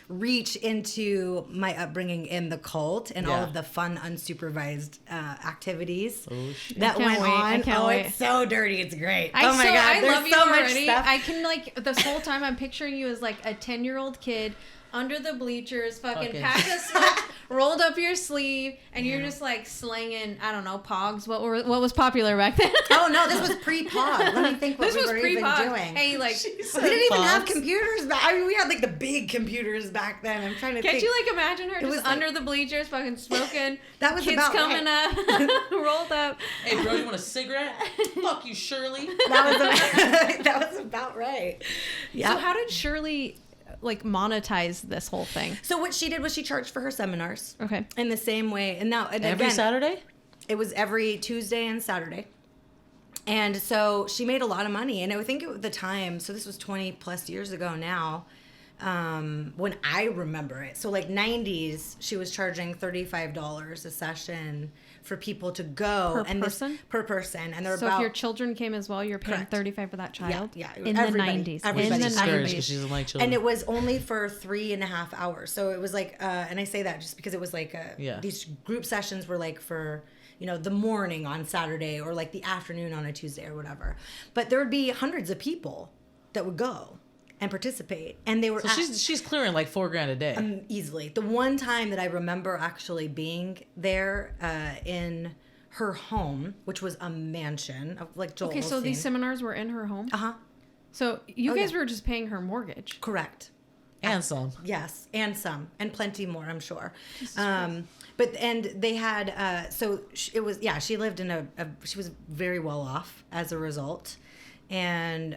reach into my upbringing in the cult and all of the fun, unsupervised activities that went on. I can't wait. It's so dirty. It's great. I Oh my God. I There's love you so much already. stuff. I can like this whole time I'm picturing you as like a 10-year-old kid under the bleachers, fucking pack of slugs, rolled up your sleeve, and you're just like slinging, I don't know, pogs. What was popular back then? Oh no, this was pre-pod. Let me think what This we was were even pre-pog. doing. Hey, like, We didn't even have Pogs. computers back. I mean, we had like the big computers back then. I'm trying to can't think. you like imagine her was just like- under the bleachers, fucking smoking? That was kids about coming right. up, rolled up. Hey, bro, you want a cigarette? Fuck you, Shirley. That was about right. Yeah. So how did Shirley like monetize this whole thing? So what she did was she charged for her seminars. Okay. In the same way, and now and Every again, Saturday? it was every Tuesday and Saturday. And so she made a lot of money, and I think at the time, so this was 20 plus years ago now, when I remember it. So like 90s, she was charging $35 a session for people to go. Per person? Per person. And they're So about... if your children came as well, you're paying Correct. $35 for that child? Yeah. In Everybody. the 90s. Everybody. In the She's discouraged 90s. because she doesn't like children. And it was only for 3.5 hours. So it was like, and I say that just because it was like, these group sessions were like for, you know, the morning on Saturday or like the afternoon on a Tuesday or whatever. But there would be hundreds of people that would go and participate. And they were So she's clearing like $4,000 a day. easily. The one time that I remember actually being there in her home, which was a mansion, like Joel Okay, so Osteen. these seminars were in her home? Uh-huh. So you Oh, guys yeah. were just paying her mortgage. Correct. And some. Yes, and some, and plenty more, I'm sure. But and they had it was she lived in she was very well off as a result, and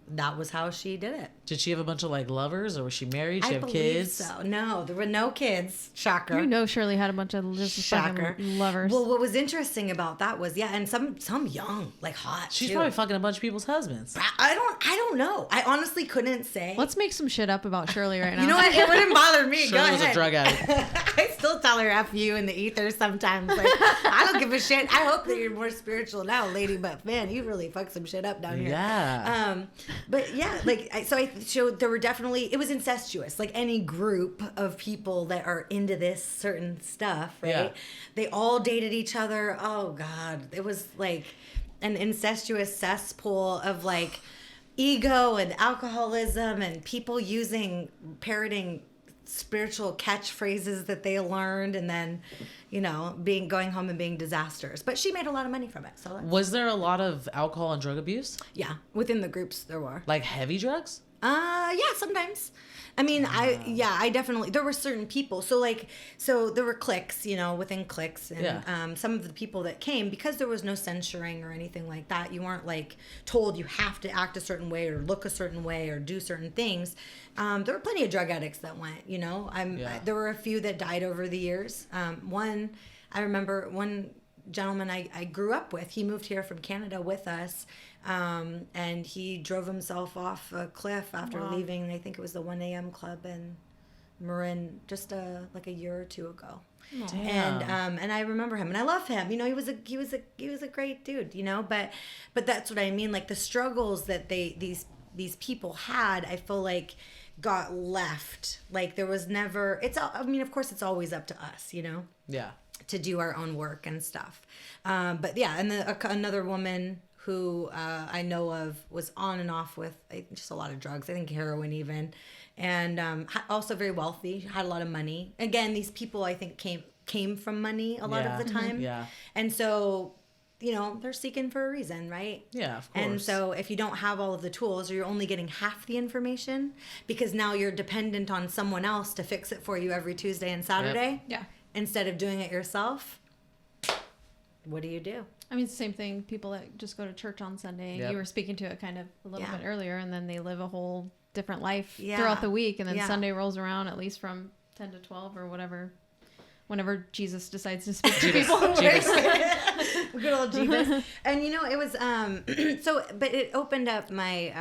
that was how she did it. Did she have a bunch of like lovers, or was she married? Did she I have believe kids? so. No, there were no kids. Shocker. You know Shirley had a bunch of Shocker. fucking lovers. Well, what was interesting about that was and some young, like hot. She's too. probably fucking a bunch of people's husbands. I don't know. I honestly couldn't say. Let's make some shit up about Shirley right now. You know what? It wouldn't bother me. Shirley Go was ahead. a drug addict. I still tell her F you in the ether sometimes. Like, I don't give a shit. I hope that you're more spiritual now, lady, but man, you really fucked some shit up down here. Yeah. But yeah, like, I showed there were definitely, it was incestuous. Like any group of people that are into this certain stuff, right? Yeah. They all dated each other. Oh God. It was like an incestuous cesspool of like ego and alcoholism and people parroting spiritual catchphrases that they learned, and then going home and being disasters. But she made a lot of money from it. So Was there a lot of alcohol and drug abuse? yeah, within the groups there were. Like heavy drugs? Yeah, sometimes. I mean, I definitely, there were certain people. So there were cliques, within cliques. And some of the people that came, because there was no censoring or anything like that, you weren't like told you have to act a certain way or look a certain way or do certain things. There were plenty of drug addicts that went, there were a few that died over the years. I remember one gentleman I grew up with, he moved here from Canada with us. And he drove himself off a cliff after leaving, I think it was the 1 a.m. club in Marin just like a year or two ago. Damn. And I remember him and I love him. He was a great dude, but that's what I mean. Like the struggles that these people had, I feel like got left. Like there was never, of course it's always up to us, Yeah. to do our own work and stuff. But yeah, and another woman who I know of was on and off with just a lot of drugs. I think heroin even. And also very wealthy, had a lot of money. Again, these people I think came from money a lot of the time. Yeah. And so, they're seeking for a reason, right? Yeah, of course. And so if you don't have all of the tools or you're only getting half the information because now you're dependent on someone else to fix it for you every Tuesday and Saturday. Yeah. Instead of doing it yourself, what do you do? I mean, it's the same thing. People that just go to church on Sunday. Yep. You were speaking to it kind of a little Yeah. bit earlier, and then they live a whole different life Yeah. throughout the week, and then Yeah. Sunday rolls around at least from 10 to 12 or whatever, whenever Jesus decides to speak to people. Good old Jeebus. And it was but it opened up my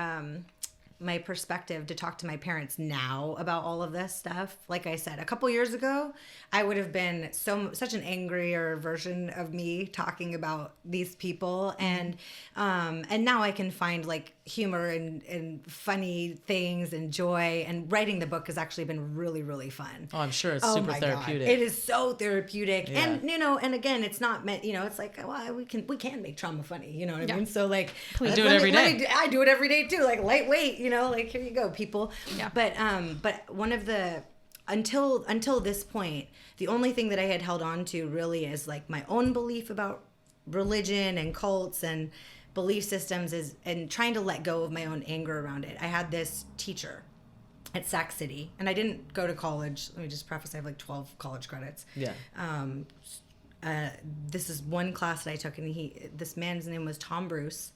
my perspective to talk to my parents now about all of this stuff. Like I said, a couple years ago, I would have been such an angrier version of me talking about these people, and now I can find like humor and funny things and joy. And writing the book has actually been really, really fun. Oh, I'm sure it's Oh super my therapeutic. God. It is so therapeutic. Yeah. And and again, it's not meant, it's like, well, we can make trauma funny, you know what I Yeah. mean? So like I do it every day. I do it every day too, like lightweight, like here you go, people. Yeah. But one of the until this point, the only thing that I had held on to really is like my own belief about religion and cults and belief systems and trying to let go of my own anger around it. I had this teacher at Sac City, and I didn't go to college. Let me just preface, I have like 12 college credits. Yeah. This is one class that I took, and this man's name was Tom Bruce,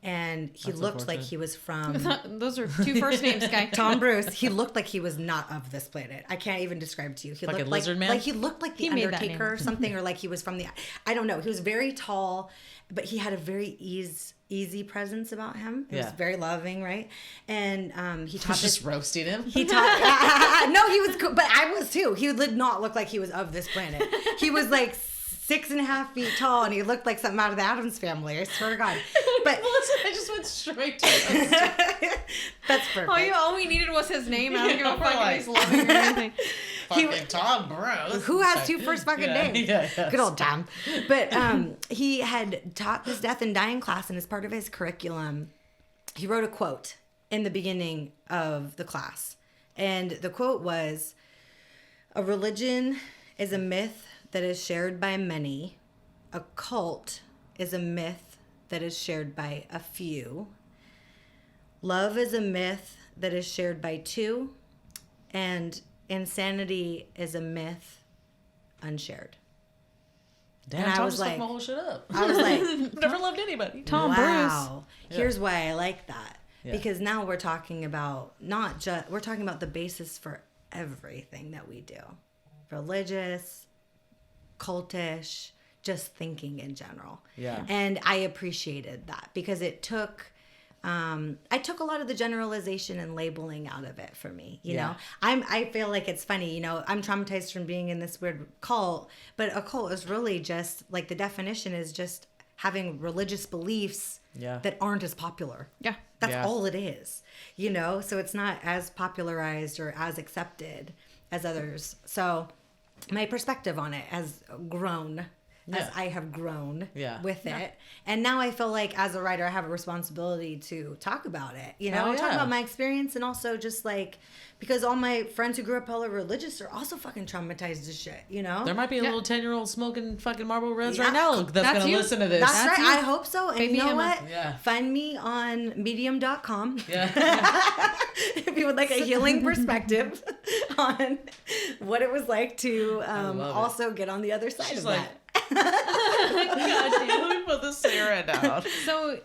and he That's looked like unfortunate. he was from Those are two first names, guy. Tom Bruce. He looked like he was not of this planet. I can't even describe it to you. He Like a looked lizard man? like he looked like the He made that Undertaker name. or something, or like he was from the. I don't know. He was very tall, but he had a very easy presence about him. He was Yeah. very loving, right? And he taught this. Just roasting him. He taught. No, he was cool, but I was too. He did not look like he was of this planet. He was like 6.5 feet tall, and he looked like something out of the Addams Family. I swear to God. But Listen, I just went straight to it. that's perfect. All we needed was his name. I don't give a fuck Right. if he's loving or anything. Fucking Tom Bruce. Who has two first fucking Yeah, names? yeah. Good old Tom. But he had taught this death and dying class, and as part of his curriculum, he wrote a quote in the beginning of the class. And the quote was, "A religion is a myth that is shared by many. A cult is a myth that is shared by a few. love is a myth that is shared by two, and insanity is a myth unshared. Damn, And I Tom was just fucked like- my whole shit up. I was like, Never loved anybody. Tom wow. Yeah. Here's why I like that. Yeah. Because now we're talking about we're talking about the basis for everything that we do. Religious, cultish, just thinking in general. Yeah. And I appreciated that because it took I took a lot of the generalization and labeling out of it for me. You know, I feel like it's funny, you know, I'm traumatized from being in this weird cult, but a cult is really just like the definition is just having religious beliefs that aren't as popular. Yeah. That's all it is, you know? So it's not as popularized or as accepted as others. So my perspective on it has grown as I have grown with it. And now I feel like as a writer, I have a responsibility to talk about it, you know, talk about my experience, and also just like, because all my friends who grew up hella religious are also fucking traumatized as shit, you know? There might be a little 10-year-old smoking fucking Marlboro Reds right now that's going to you. listen to this. That's right. you. I hope so. And Baby you know Emma. what? Yeah. Find me on medium.com. Yeah. If you would like a healing perspective on what it was like to also get on the other side She's of like, that. God damn, let me put this Sarah down. So,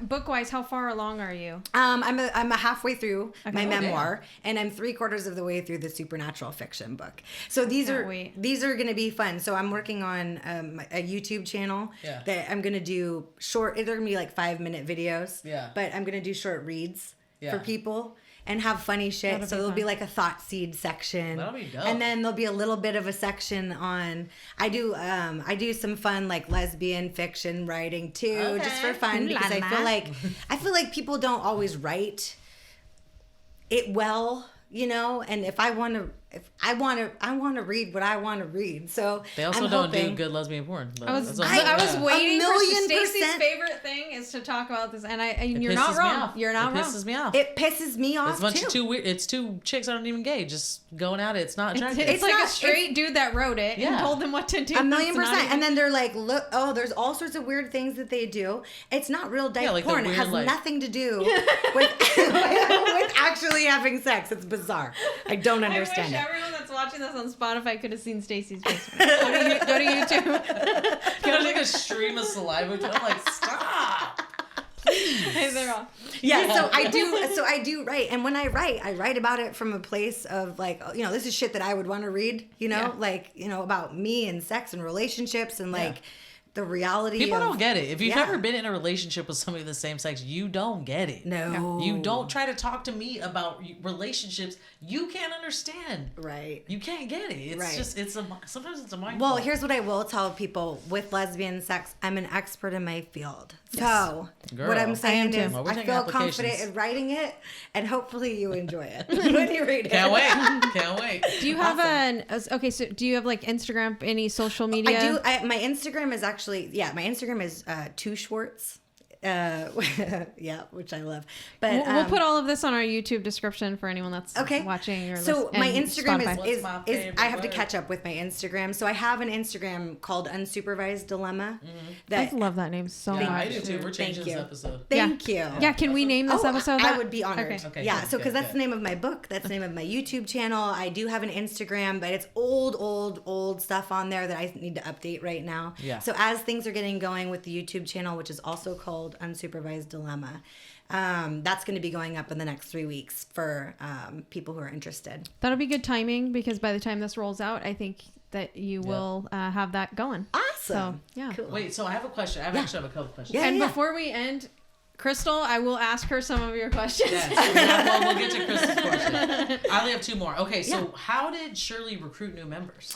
book-wise, how far along are you? I'm a halfway through my Oh, memoir, and I'm 3/4 of the way through the supernatural fiction book. So these are going to be fun. So I'm working on a YouTube channel that I'm going to do short. They're going to be like 5-minute videos. Yeah. But I'm going to do short reads for people. And have funny shit. That'll So be there'll be fun. like a thought seed section. That'll be dope. And then there'll be a little bit of a section on I do some fun like lesbian fiction writing too, just for fun, because I feel like people don't always write it well, you know, and if I want to read what I want to read. So They also I'm don't hoping, do good lesbian porn. I was Yeah. waiting for 1,000,000%. Stacey's favorite thing is to talk about this, and you're It not pisses me wrong. off. You're not It wrong. pisses me off. It pisses me off It's a bunch too. of two weird. It's two chicks that aren't even gay, just going at it. It's not attractive. It's like not- a straight dude that wrote it and told them what to do. 1,000,000%. And then they're like, look, there's all sorts of weird things that they do. It's not real dyke like the porn. It weird, has like- nothing to do with actually having sex. It's bizarre. I don't I wish understand it. everyone that's watching this on Spotify could have seen Stacey's face. Go to YouTube. There's like a stream of saliva. I'm like, stop. Hey, they're all. Yeah, so I do write, and when I write about it from a place of like, you know, this is shit that I would want to read, you know, like, you know, about me and sex and relationships and like the reality People of, don't get it. If you've yeah. ever been in a relationship with somebody of the same sex, you don't get it. No. You don't try to talk to me about relationships. You can't understand. Right. You can't get it. It's Right. just, sometimes it's a mind Well, fuck. here's what I will tell people with lesbian sex. I'm an expert in my field. So Girl. what I'm saying I am is too. Well, we're I taking feel confident applications. in writing it, and hopefully you enjoy it when you read it. Can't wait. Can't wait. Do you have so do you have like Instagram, any social media? I do. My Instagram is actually, my Instagram is Schwartz. Yeah, which I love. But We'll put all of this on our YouTube description for anyone that's okay. watching. Or So my Instagram Spotify. is my I favorite have to word? catch up with my Instagram. So I have an Instagram called Unsupervised Dilemma. I love that name so Yeah, much. I do too. We're changing Thank this you. episode. Thank you. Yeah, can we name this episode? I that? would be honored. Okay. Yeah, good, so because good, that's the name of my book, that's the name of my YouTube channel. I do have an Instagram, but it's old stuff on there that I need to update right now. Yeah. So as things are getting going with the YouTube channel, which is also called Unsupervised Dilemma, that's going to be going up in the next 3 weeks for people who are interested. That'll be good timing because by the time this rolls out, I think that you will have that going. Awesome. So, yeah. Wait, so I have a question. I actually have a couple questions. Yeah, And yeah. before we end, Crystal, I will ask her some of your questions. Yes. We'll get to Chris's question. I only have two more. Okay, so how did Shirley recruit new members?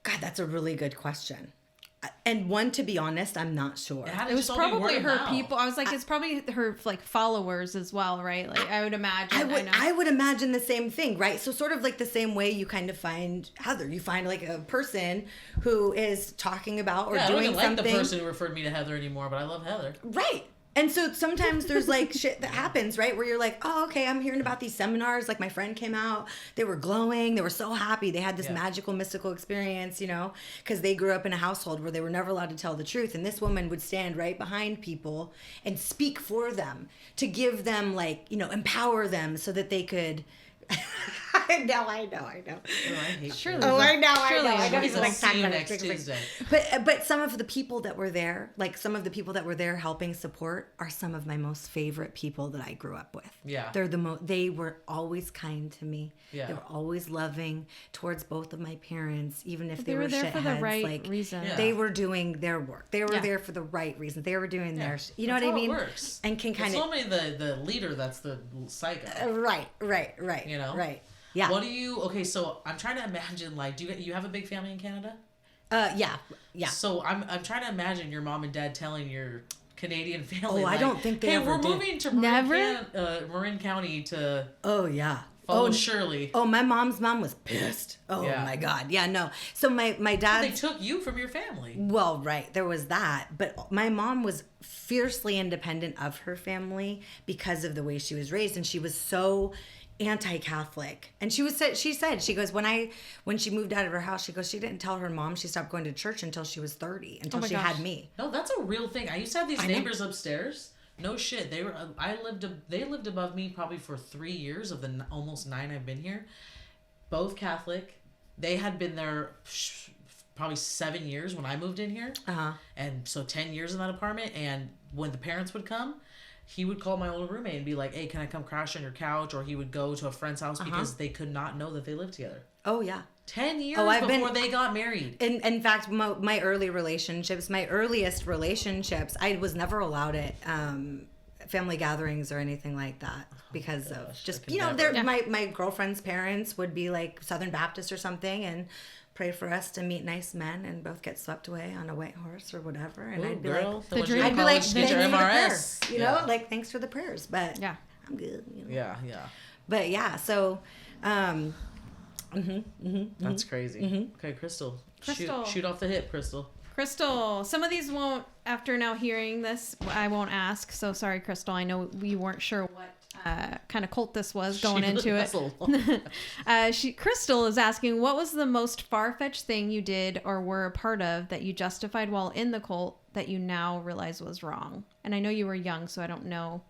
God, that's a really good question. And one, to be honest, I'm not sure. It was probably her people. I was like, it's probably her like followers as well, right? Like I would imagine. I would imagine the same thing, right? So sort of like the same way you kind of find Heather. You find like a person who is talking about or I don't doing even like something. the person who referred me to Heather anymore, but I love Heather. Right. And so sometimes there's like shit that happens, right? Where you're like, oh, okay, I'm hearing about these seminars. Like my friend came out, they were glowing. They were so happy. They had this magical, mystical experience, because they grew up in a household where they were never allowed to tell the truth. And this woman would stand right behind people and speak for them to give them empower them so that they could... I know. Oh, I hate Surely. you. I know. I don't even like talking about next it. Tuesday. But some of the people that were there, helping support, are some of my most favorite people that I grew up with. Yeah. They're they were always kind to me. Yeah. They were always loving towards both of my parents, even if But they were there for the shitheads. right reason. Yeah. They were doing their work. They were there for the right reason. They were doing their, you know That's what I how mean? It works. And can kind it's of only the leader that's the psycho. right. Right. Yeah. What do you? Okay, so I'm trying to imagine. Like, do you have a big family in Canada? Yeah. So I'm trying to imagine your mom and dad telling your Canadian family. Oh, I don't think they hey, ever we're did. moving to Marin County to Oh yeah. follow Shirley. Oh, my mom's mom was pissed. Oh Yeah. my God. Yeah, no. So my They dad. took you from your family. Well, right. There was that. But my mom was fiercely independent of her family because of the way she was raised. And she was so anti-Catholic. And she goes, when she moved out of her house, she goes, she didn't tell her mom she stopped going to church until she was 30, until my she gosh. had me. No, that's a real thing. I used to have these neighbors upstairs. No shit. They lived above me probably for 3 years of the almost 9 I've been here. Both Catholic. They had been there probably 7 years when I moved in here. Uh-huh. And so 10 years in that apartment. And when the parents would come, he would call my older roommate and be like, hey, can I come crash on your couch? Or he would go to a friend's house because they could not know that they lived together. Oh, yeah. 10 years before they got married. In fact, my earliest relationships, I was never allowed at family gatherings or anything like that because of just, my girlfriend's parents would be like Southern Baptist or something and pray for us to meet nice men and both get swept away on a white horse or whatever. And Ooh, I'd be girl, like, so I'd be like, get thanks your for the MRS. prayers, like thanks for the prayers, but Yeah. I'm good. Yeah. But yeah, so, That's crazy. Okay, Crystal. Shoot off the hip, Crystal. Crystal, some of these won't, after now hearing this, I won't ask. So sorry, Crystal. I know we weren't sure what kind of cult this was going into it. Crystal is asking, what was the most far-fetched thing you did or were a part of that you justified while in the cult that you now realize was wrong? And I know you were young, so I don't know.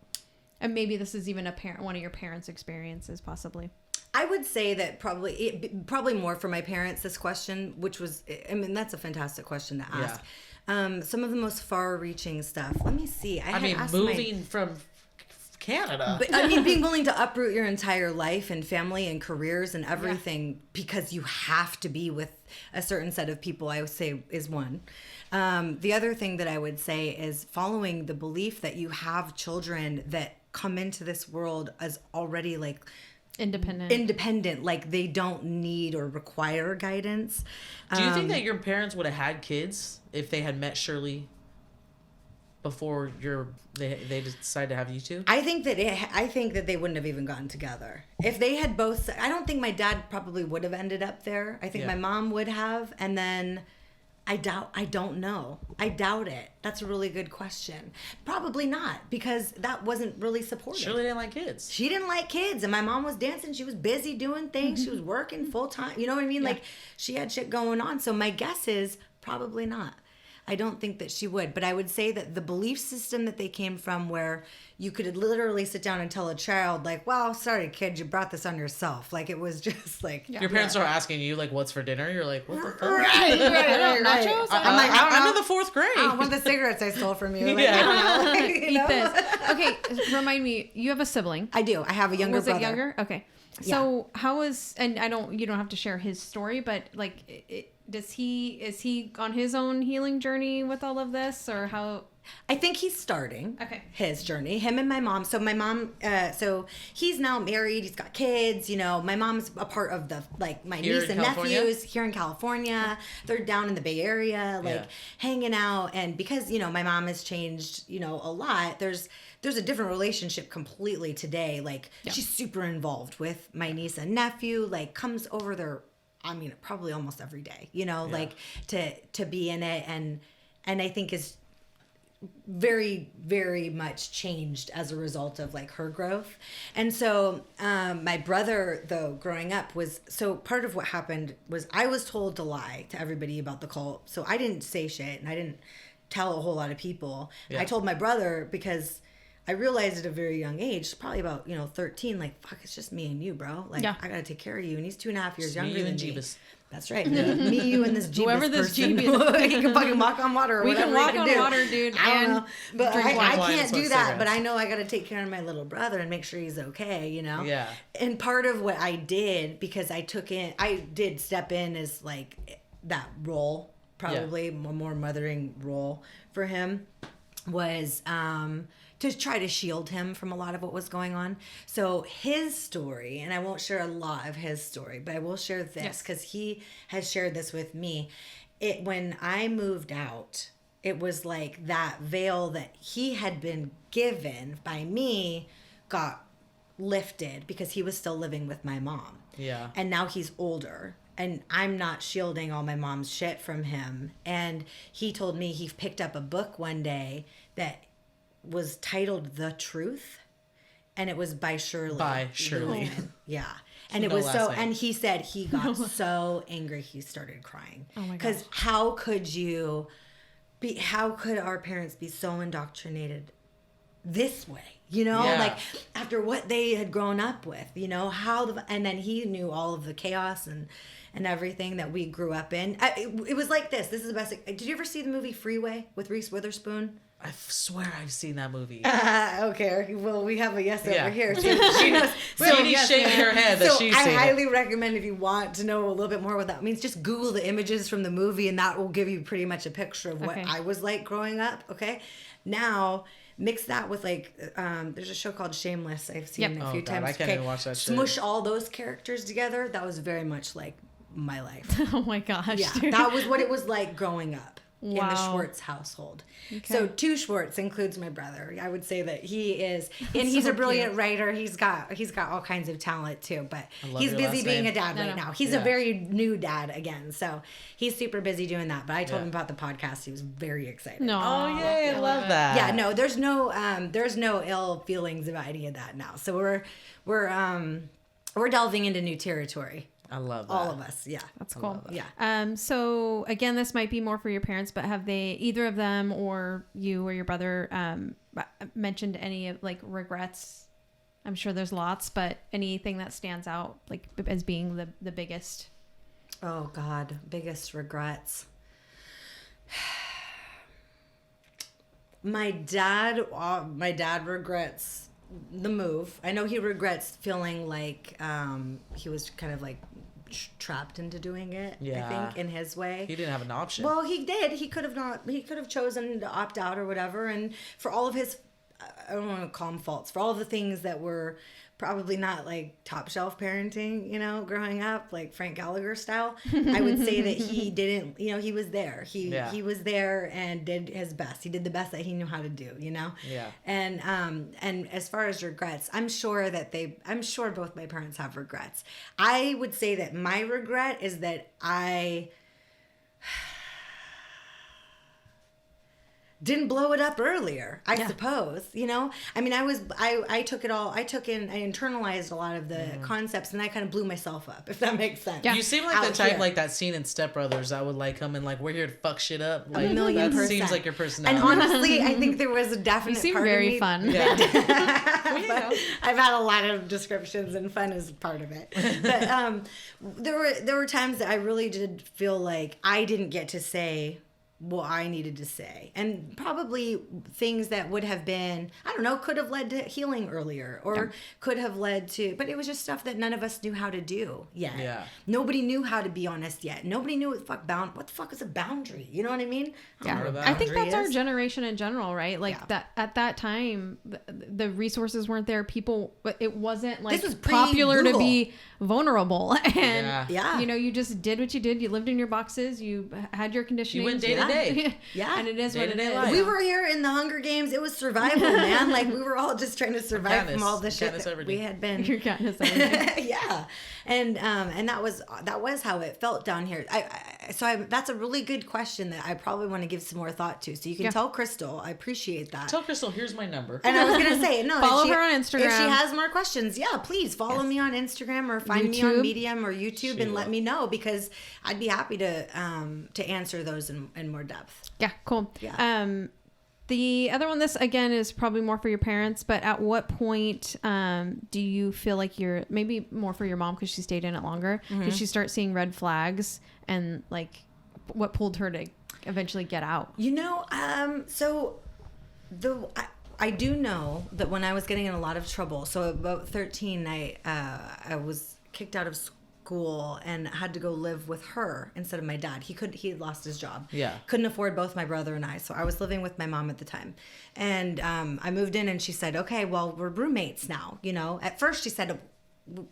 And maybe this is even one of your parents' experiences, possibly. I would say that probably more for my parents, this question, which was, I mean, that's a fantastic question to ask. Yeah. Some of the most far-reaching stuff. Let me see. I mean, moving from Canada. But I mean, being willing to uproot your entire life and family and careers and everything because you have to be with a certain set of people, I would say is one. The other thing that I would say is following the belief that you have children that come into this world as already like independent, like they don't need or require guidance. Do you think that your parents would have had kids if they had met Shirley before they decided to have you two? I think that they wouldn't have even gotten together if they had both. I don't think my dad probably would have ended up there. I think my mom would have, and then I don't know. I doubt it. That's a really good question. Probably not, because that wasn't really supported. Shirley didn't like kids. She didn't like kids, and my mom was dancing. She was busy doing things. She was working full time. You know what I mean? Yeah. Like, she had shit going on. So my guess is probably not. I don't think that she would, but I would say that the belief system that they came from, where you could literally sit down and tell a child, like, well, sorry, kid, you brought this on yourself. Like, it was just like... Your parents are asking you, like, what's for dinner? You're like, what the fuck? Right. Nachos? I'm in the 4th grade. I want the cigarettes I stole from you. Like, Yeah. I don't know. Like, Eat this. Okay, remind me, you have a sibling. I do. I have a younger brother. Was it younger? Okay. So how was, and you don't have to share his story, but like, is he on his own healing journey with all of this, or how? I think he's starting his journey, him and my mom. So my mom, so he's now married. He's got kids, my mom's a part of the, like, my niece and nephews here in California. They're down in the Bay Area, like hanging out. And because, my mom has changed, a lot, there's a different relationship completely today. Like, she's super involved with my niece and nephew, like comes over there, I mean, probably almost every day, like to be in it. And I think very, very much changed as a result of like her growth. And so my brother, though, growing up so part of what happened was I was told to lie to everybody about the cult. So I didn't say shit and I didn't tell a whole lot of people. Yeah. I told my brother because I realized at a very young age, probably about, 13, like, fuck, it's just me and you, bro. Like, Yeah. I gotta take care of you. And he's 2.5 years Just younger me, you, than and me. Jeebus. That's right. Me, you, and this Jeebus Whoever this person. Jeebus- He can fucking walk on water or We whatever can walk he on do. water, dude, I don't and know. But drink I wine can't and do smoke that. But cigarettes. I know I gotta take care of my little brother and make sure he's okay, Yeah. And part of what I did, because I did step in as like that role, probably a more mothering role for him, was to try to shield him from a lot of what was going on. So his story, and I won't share a lot of his story, but I will share this because he has shared this with me. When I moved out, it was like that veil that he had been given by me got lifted because he was still living with my mom. Yeah. And now he's older. And I'm not shielding all my mom's shit from him. And he told me he picked up a book one day that was titled The Truth. And it was by Shirley. By Shirley. Lewin. Yeah. And it No was last so, name. and he said he got so angry he started crying. Oh my Because gosh. how could our parents be so indoctrinated this way? Yeah. Like after what they had grown up with, and then he knew all of the chaos and everything that we grew up in. It was like this. This is the best. Did you ever see the movie Freeway with Reese Witherspoon? I swear I've seen that movie. Okay. Well, we have a yes Yeah. over here. She knows. She's shaking her head that she's I seen it. highly recommend if you want to know a little bit more what that means, just Google the images from the movie and that will give you pretty much a picture of what Okay. I was like growing up. Okay. Now, mix that with like, there's a show called Shameless I've seen Yep. a few Oh, God, times. I can't even watch that shit. Smush all those characters together. That was very much like my life. Oh my gosh. Yeah, dude. that was what it was like growing up in the Wow. Schwartz household. Okay. So two Schwartz includes my brother. I would say that he is, and he's so a brilliant cute. writer. He's got all kinds of talent too, but love he's your busy last being name. a dad No, right no. now. He's Yeah. a very new dad again, so he's super busy doing that. But I told Yeah. him about the podcast. He was very excited. No. Oh, yay. I love that. Yeah, no, there's no ill feelings about any of that now. So we're delving into new territory. I love that. All of us, yeah. That's cool. love that. Yeah. So again, this might be more for your parents, but have they, either of them or you or your brother, mentioned any of like regrets? I'm sure there's lots, but anything that stands out like as being the biggest? Oh God, biggest regrets. My dad regrets the move. I know he regrets feeling like he was kind of like trapped into doing it. Yeah. I think in his way. He didn't have an option. Well, he did. He could have not. He could have chosen to opt out or whatever. And for all of his, I don't want to call them faults. For all of the things that were probably not like top shelf parenting, growing up, like Frank Gallagher style, I would say that he didn't. He was there. He was there and did his best. He did the best that he knew how to do. Yeah. And as far as regrets, I'm sure both my parents have regrets. I would say that my regret is that I didn't blow it up earlier, I suppose, I mean, I took it all, I internalized a lot of the concepts and I kind of blew myself up, if that makes sense. Yeah. You seem like Out the type, here. like that scene in Step Brothers that would like come in like, we're here to fuck shit up. Like, A million that %. seems like your personality. And honestly, I think there was a You definite seem part of very me. fun. Yeah. But I've had a lot of descriptions and fun is part of it. But there were times that I really did feel like I didn't get to say what I needed to say, and probably things that would have been, I don't know, could have led to healing earlier, or could have led to, but it was just stuff that none of us knew how to do yet. Yeah. Nobody knew how to be honest yet. Nobody knew what the fuck is a boundary? You know what I mean? I don't know what a I think boundary that's our is. generation in general, right? Like Yeah. that at that time, the resources weren't there. People, it wasn't like This was popular to pre-Google. be vulnerable, and Yeah. you just did what you did. You lived in your boxes. You had your conditioning. You went day to day. Yeah. and it is what it Day-to-day is. life. We were here in the Hunger Games. It was survival, man. Like we were all just trying to survive from all the shit Katniss that we Everdeen. had been. Your Katniss Everdeen. Yeah, and that was how it felt down here. that's a really good question that I probably want to give some more thought to. So you can tell Crystal. I appreciate that. Tell Crystal, here's my number. And I was going to say, no. Follow her on Instagram. If she has more questions, please follow me on Instagram or find me on Medium or YouTube and let me know, because I'd be happy to answer those in more depth. Yeah, cool. Yeah. The other one, this again is probably more for your parents, but at what point do you feel like you're, maybe more for your mom because she stayed in it longer, did she start seeing red flags, and like what pulled her to eventually get out? So I do know that when I was getting in a lot of trouble, so about 13, I was kicked out of school and had to go live with her instead of my dad. He had lost his job. Yeah. Couldn't afford both my brother and I. So I was living with my mom at the time. And I moved in and she said, okay, well, we're roommates now. At first she said,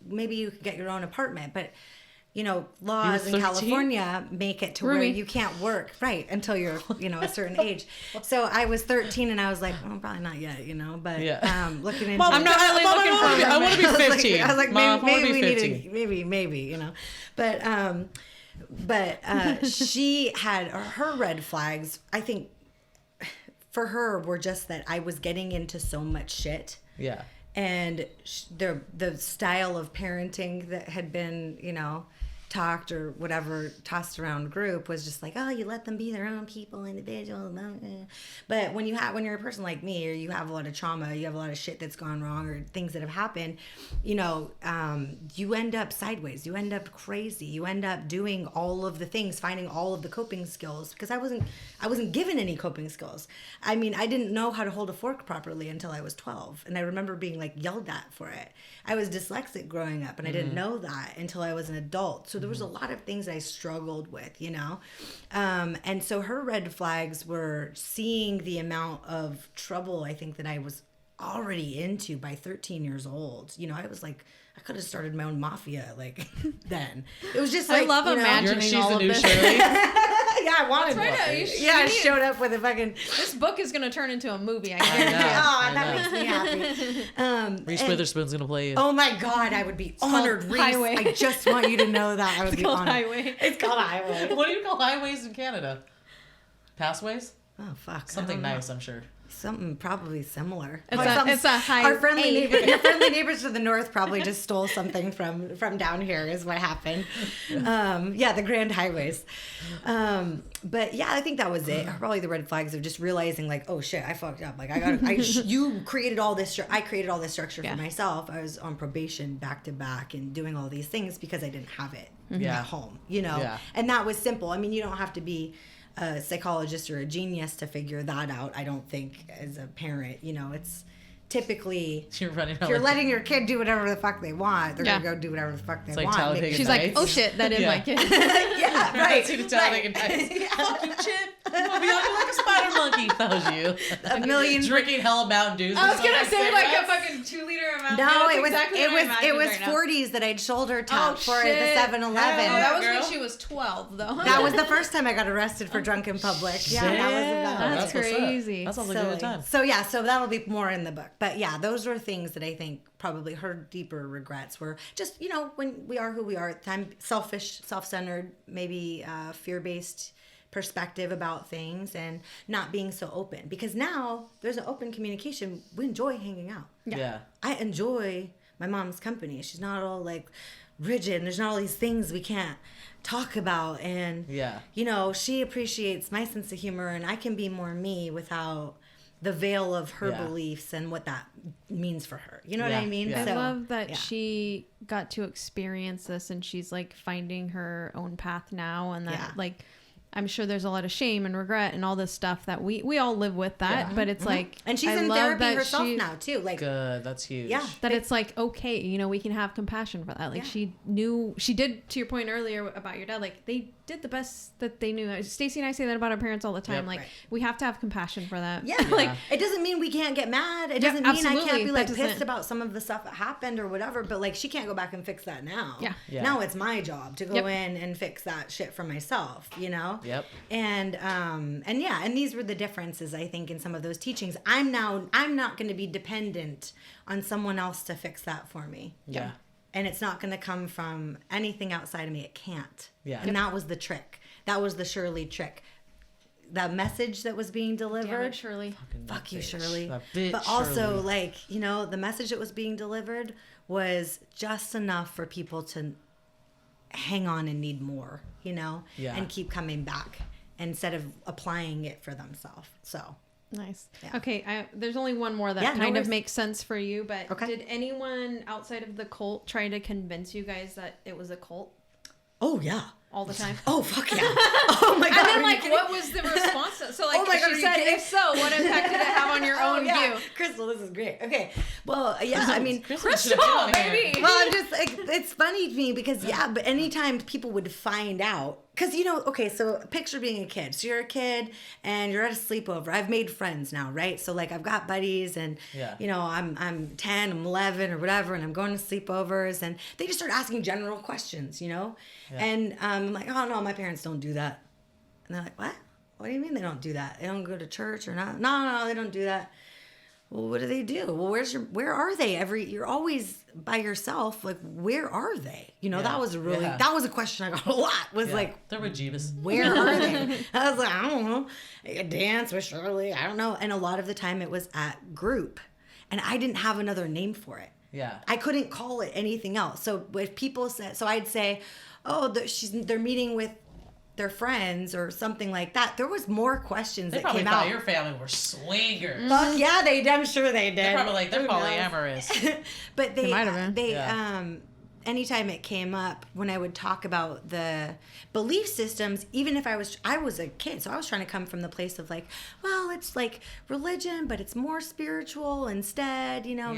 maybe you could get your own apartment, but laws in California make it to where you can't work until you're, a certain age. So I was 13 and I was like, well, probably not yet, but looking into I'm not really looking for, I want to be 15. I was like, Mom, maybe we need maybe, but she had her red flags, I think for her were just that I was getting into so much shit. Yeah. And the style of parenting that had been, talked or whatever, tossed around group was just like, oh, you let them be their own people, individuals. But when you're a person like me, or you have a lot of trauma, you have a lot of shit that's gone wrong or things that have happened, you end up sideways, you end up crazy, you end up doing all of the things, finding all of the coping skills, because I wasn't given any coping skills. I mean, I didn't know how to hold a fork properly until I was 12, and I remember being like yelled at for it. I was dyslexic growing up, and I didn't know that until I was an adult. So there was a lot of things I struggled with, and so her red flags were seeing the amount of trouble I think that I was already into by 13 years old. I was like, I could have started my own mafia then. It was just like, I love imagining all of this. Shirley. Yeah, I wanted one. I showed up with a fucking... This book is going to turn into a movie. I know. That makes me happy. Reese Witherspoon's going to play you. Oh my God, I would be honored, Reese. Highway. I just want you to know that. I would be honored. Highway. It's called Highway. What do you call highways in Canada? Passways? Oh, fuck. Something nice, I'm sure. Something probably similar. It's a high. Our friendly neighbors to the north probably just stole something from down here is what happened. The Grand Highways. But yeah, I think that was it. Probably the red flags of just realizing like, oh shit, I fucked up. Like you created all this. I created all this structure for myself. I was on probation back to back and doing all these things because I didn't have it at home. And that was simple. I mean, you don't have to be a psychologist or a genius to figure that out. I don't think as a parent, it's typically you're letting your kid do whatever the fuck they want. They're gonna go do whatever the fuck they want. She's like, oh shit, that is my kid. Yeah, right. See the Talladega Nights. Fuck you, Chip. I'll be on you like a spider monkey. That was you. A million drinking hella Mountain Dews. I was gonna say like a fucking 2-liter of Mountain Dew. No, it was 40s that I'd shoulder tapped for at the 7-Eleven. That was when she was 12, though. That was the first time I got arrested for drunk in public. Yeah, that's crazy. That sounds like a good time. So that'll be more in the book. But yeah, those were things that I think probably her deeper regrets were just, when we are who we are at the time, selfish, self-centered, maybe fear-based perspective about things and not being so open. Because now there's an open communication. We enjoy hanging out. Yeah. I enjoy my mom's company. She's not all like rigid and there's not all these things we can't talk about. And, she appreciates my sense of humor and I can be more me without the veil of her beliefs and what that means for her. You know what I mean? I love that she got to experience this and she's like finding her own path now, and that like I'm sure there's a lot of shame and regret and all this stuff that we all live with that, but it's like, and she's in therapy herself now too. Like, good, that's huge. Yeah, that it's like, okay, we can have compassion for that. Like she did, to your point earlier about your dad, like they did the best that they knew. Stacey and I say that about our parents all the time. We have to have compassion for that. Yeah, like it doesn't mean we can't get mad. It doesn't mean I can't be like pissed about some of the stuff that happened or whatever. But like she can't go back and fix that now. Yeah. Now it's my job to go in and fix that shit for myself. Yep. And these were the differences I think in some of those teachings. I'm not going to be dependent on someone else to fix that for me. Yeah. And it's not going to come from anything outside of me. It can't. Yeah. And that was the trick. That was the Shirley trick. That message that was being delivered. Damn it, Shirley. Fuck you, Shirley. That bitch, But also, Shirley. like, you know, the message that was being delivered was just enough for people to hang on and need more, you know, Yeah. and keep coming back instead of applying it for themselves. So, Nice. Yeah. Okay, there's only one more that Yeah, no kind of worries. makes sense for you, but Okay. did anyone outside of the cult try to convince you guys that it was a cult oh, yeah. all the time? Oh, fuck yeah. Oh, my God. And then, are you like, kidding? what was the response? So, like, Oh my God, are she you said, kidding? if so, what impact did it have on your own view? Crystal, this is great. Okay. Well, yeah, I mean, Crystal, baby! well, I'm just like, it's funny to me because, yeah, but anytime people would find out, because, you know, okay, so picture being a kid. So you're a kid and you're at a sleepover. I've made friends now, right? So, like, I've got buddies and, you know, I'm 10, I'm 11 or whatever, and I'm going to sleepovers and they just start asking general questions, you know? Yeah. And I'm like, oh, no, my parents don't do that. And they're like, what? What do you mean they don't do that? They don't go to church or not? No, they don't do that. Well, what do they do? Well, where are they? You're always by yourself. Like, where are they? You know, that was that was a question I got a lot. Was like, they're with Jeebus. where are they? I was like, I don't know. I dance with Shirley. I don't know. And a lot of the time it was at group, and I didn't have another name for it. Yeah. I couldn't call it anything else. So if people said, so I'd say, oh, they're meeting with their friends or something like that. There was more questions They that probably came thought out. your family were swingers. Fuck yeah, I'm sure they did. They're probably like, they're Who knows? polyamorous. But they might have been. Anytime it came up when I would talk about the belief systems, even if I was a kid, so I was trying to come from the place of like, well, it's like religion, but it's more spiritual instead, you know,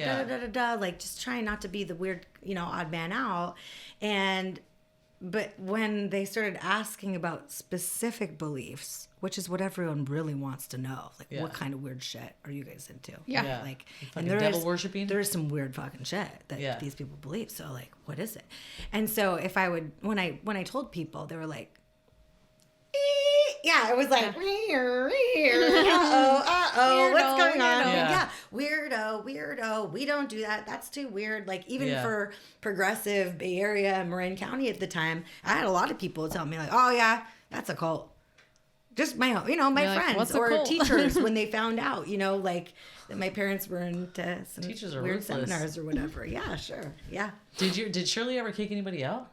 like just trying not to be the weird, you know, odd man out. But when they started asking about specific beliefs, which is what everyone really wants to know, like what kind of weird shit are you guys into? Yeah. Like, Fucking devil worshipping? There is some weird fucking shit that these people believe. So like, what is it? And so if I would, when I told people, they were like, yeah, it was like, uh-oh, what's going on? Yeah. Weirdo, we don't do that. That's too weird. Like, even for progressive Bay Area and Marin County at the time, I had a lot of people tell me like, oh yeah, that's a cult. Just my friends "What's a or cult?" teachers when they found out, you know, like that my parents were into some Teachers are weird ruthless. seminars or whatever. Yeah, sure. Yeah. Did Shirley ever kick anybody out?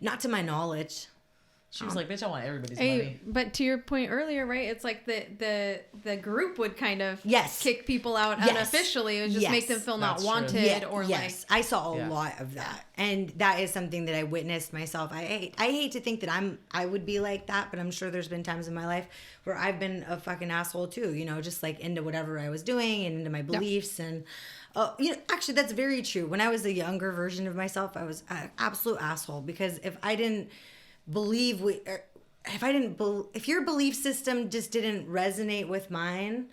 Not to my knowledge. She was like, bitch, I want everybody's Hey, money. but to your point earlier, right? It's like the group would kind of kick people out unofficially. It would just make them feel not That's true. wanted or like. I saw a lot of that, and that is something that I witnessed myself. I hate to think that I would be like that, but I'm sure there's been times in my life where I've been a fucking asshole too. You know, just like into whatever I was doing and into my beliefs and. You know, actually, that's very true. When I was a younger version of myself, I was an absolute asshole because if I didn't believe if your belief system just didn't resonate with mine,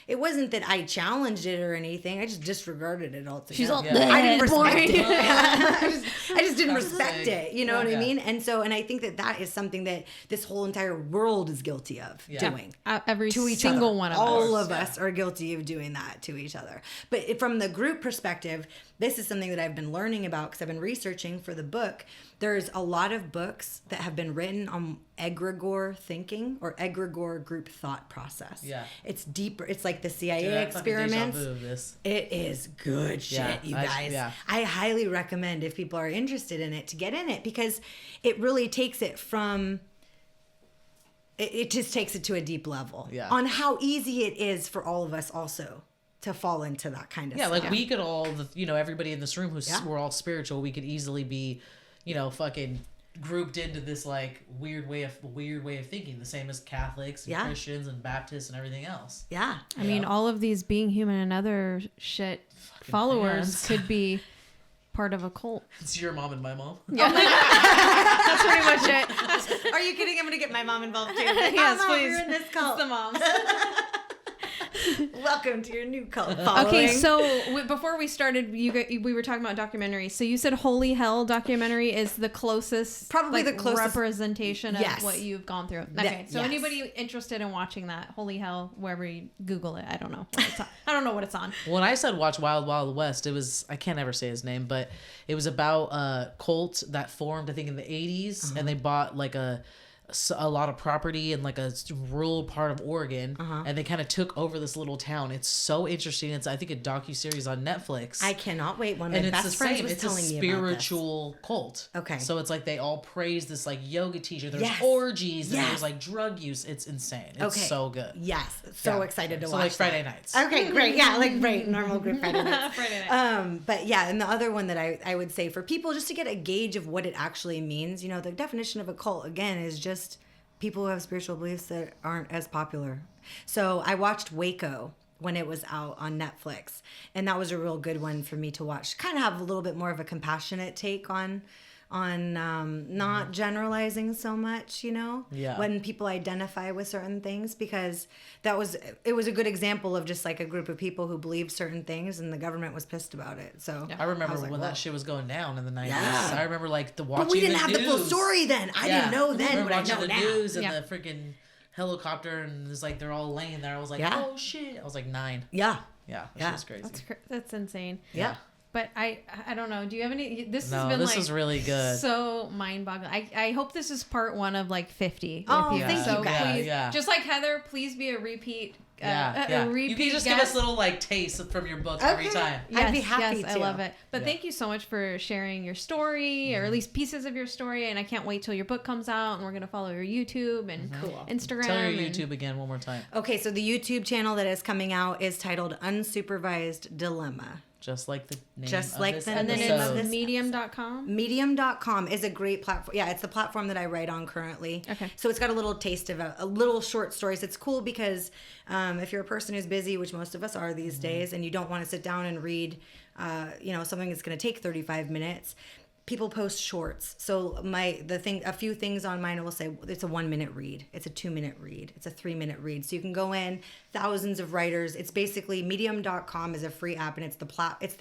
it wasn't that I challenged it or anything. I just disregarded it altogether. She's all, I didn't respect boring. it. I just didn't That's respect sick. it. You know what I Yeah. mean? And I think that is something that this whole entire world is guilty of doing. Every To each single other. one of All us. of us are guilty of doing that to each other. But from the group perspective, this is something that I've been learning about because I've been researching for the book. There's a lot of books that have been written on egregore thinking or egregore group thought process. Yeah. It's deeper. It's like the CIA Dude, I fucking experiments. deja vu this. It is good shit, you guys. I highly recommend if people are interested in it to get in it because it really takes it from... It just takes it to a deep level on how easy it is for all of us also to fall into that kind of stuff. Like we could all, everybody in this room we're all spiritual, we could easily be, fucking grouped into this like weird way of thinking, the same as Catholics and Christians and Baptists and everything else. Yeah. I mean, all of these being human and other shit followers could be part of a cult. It's your mom and my mom. Yeah. That's pretty much it. Are you kidding? I'm going to get my mom involved too. Yes, Mom, please. We're in this cult. It's the moms. Welcome to your new cult following. Okay, so before we started, we were talking about documentaries. So you said Holy Hell documentary is the closest, probably the closest representation of what you've gone through. Okay, so yes. anybody interested in watching that Holy Hell, wherever you Google it, I don't know. I don't know what it's on. When I said watch Wild Wild West, it was, I can't ever say his name, but it was about a cult that formed, I think, in the 80s, and they bought like a lot of property in like a rural part of Oregon, Uh-huh. and they kind of took over this little town. It's so interesting. It's, I think, a docuseries on Netflix. I cannot wait. One of And my it's best the friends same. was It's a telling me about this. spiritual cult. Okay. So it's like they all praise this like yoga teacher. There's Yes. orgies and Yes. there's like drug use. It's insane. It's Okay. so good. Yes, so Yeah. excited to So watch. like Friday that. nights. Okay, great. Yeah, like great normal group Friday nights. Friday night. But yeah, and the other one that I would say for people just to get a gauge of what it actually means, you know, the definition of a cult again is just people who have spiritual beliefs that aren't as popular. So I watched Waco when it was out on Netflix, and that was a real good one for me to watch. Kind of have a little bit more of a compassionate take on not generalizing so much, you know, Yeah. when people identify with certain things, because it was a good example of just like a group of people who believed certain things and the government was pissed about it. So I remember was like, when whoa. that shit was going down in the 90s. Yeah. I remember like the watching But we didn't the have news. the full story then. I didn't know then, remember but I watching know the now. news and Yeah. the freaking helicopter, and it's like they're all laying there. I was like, Yeah. oh shit. I was like 9. Yeah. Yeah, that Yeah. shit was crazy. That's insane. Yeah. But I don't know. Do you have any? This has No, been this like is really good. so mind-boggling. I hope this is part 1 of like 50. Oh, with you. thank so you, guys. Please, Yeah. just like Heather, please be a repeat. Yeah. A repeat You can just give guest. us little like tastes from your book every Okay. time. I'd be happy yes, I to. love it. But Yeah. thank you so much for sharing your story, or at least pieces of your story. And I can't wait till your book comes out, and we're gonna follow your YouTube and Cool. Instagram. Tell your and- YouTube again one more time. Okay, so the YouTube channel that is coming out is titled Unsupervised Dilemma. Just like the name Just of like this the And then name of episode. it's this medium.com. Medium.com is a great platform. Yeah, it's the platform that I write on currently. Okay. So it's got a little taste of a little short stories. It's cool because if you're a person who's busy, which most of us are these days, and you don't want to sit down and read, something that's going to take 35 minutes, people post shorts. So a few things on mine will say it's a 1 minute read, it's a 2 minute read, it's a 3 minute read. So you can go in, thousands of writers. It's basically medium.com is a free app, and it's the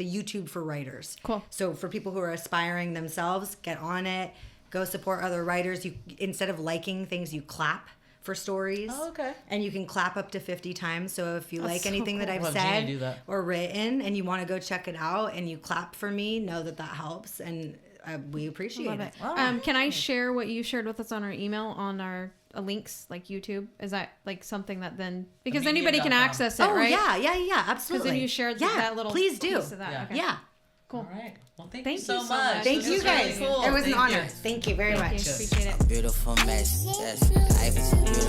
YouTube for writers. Cool. So for people who are aspiring themselves, get on it, go support other writers. You, instead of liking things, you clap for stories. Oh, okay. And you can clap up to 50 times. So if you That's like so anything that cool. I've I'll have Jeannie said do that. or written and you want to go check it out and you clap for me, know that helps, and we appreciate Love it. it. Can I share what you shared with us on our email on our links, like YouTube? Is that like something that then, because anybody can medium.com. access it, Oh, right? yeah, absolutely. Because then you shared that little please do. piece of that. Yeah. Okay. Yeah. Cool. All right. Well, thank Thank you so you so much. much. Thank This you was really guys. cool. It was an Thank honor. you. Thank you very Thank much. you. Appreciate it. A beautiful mess. Yes, life is a beautiful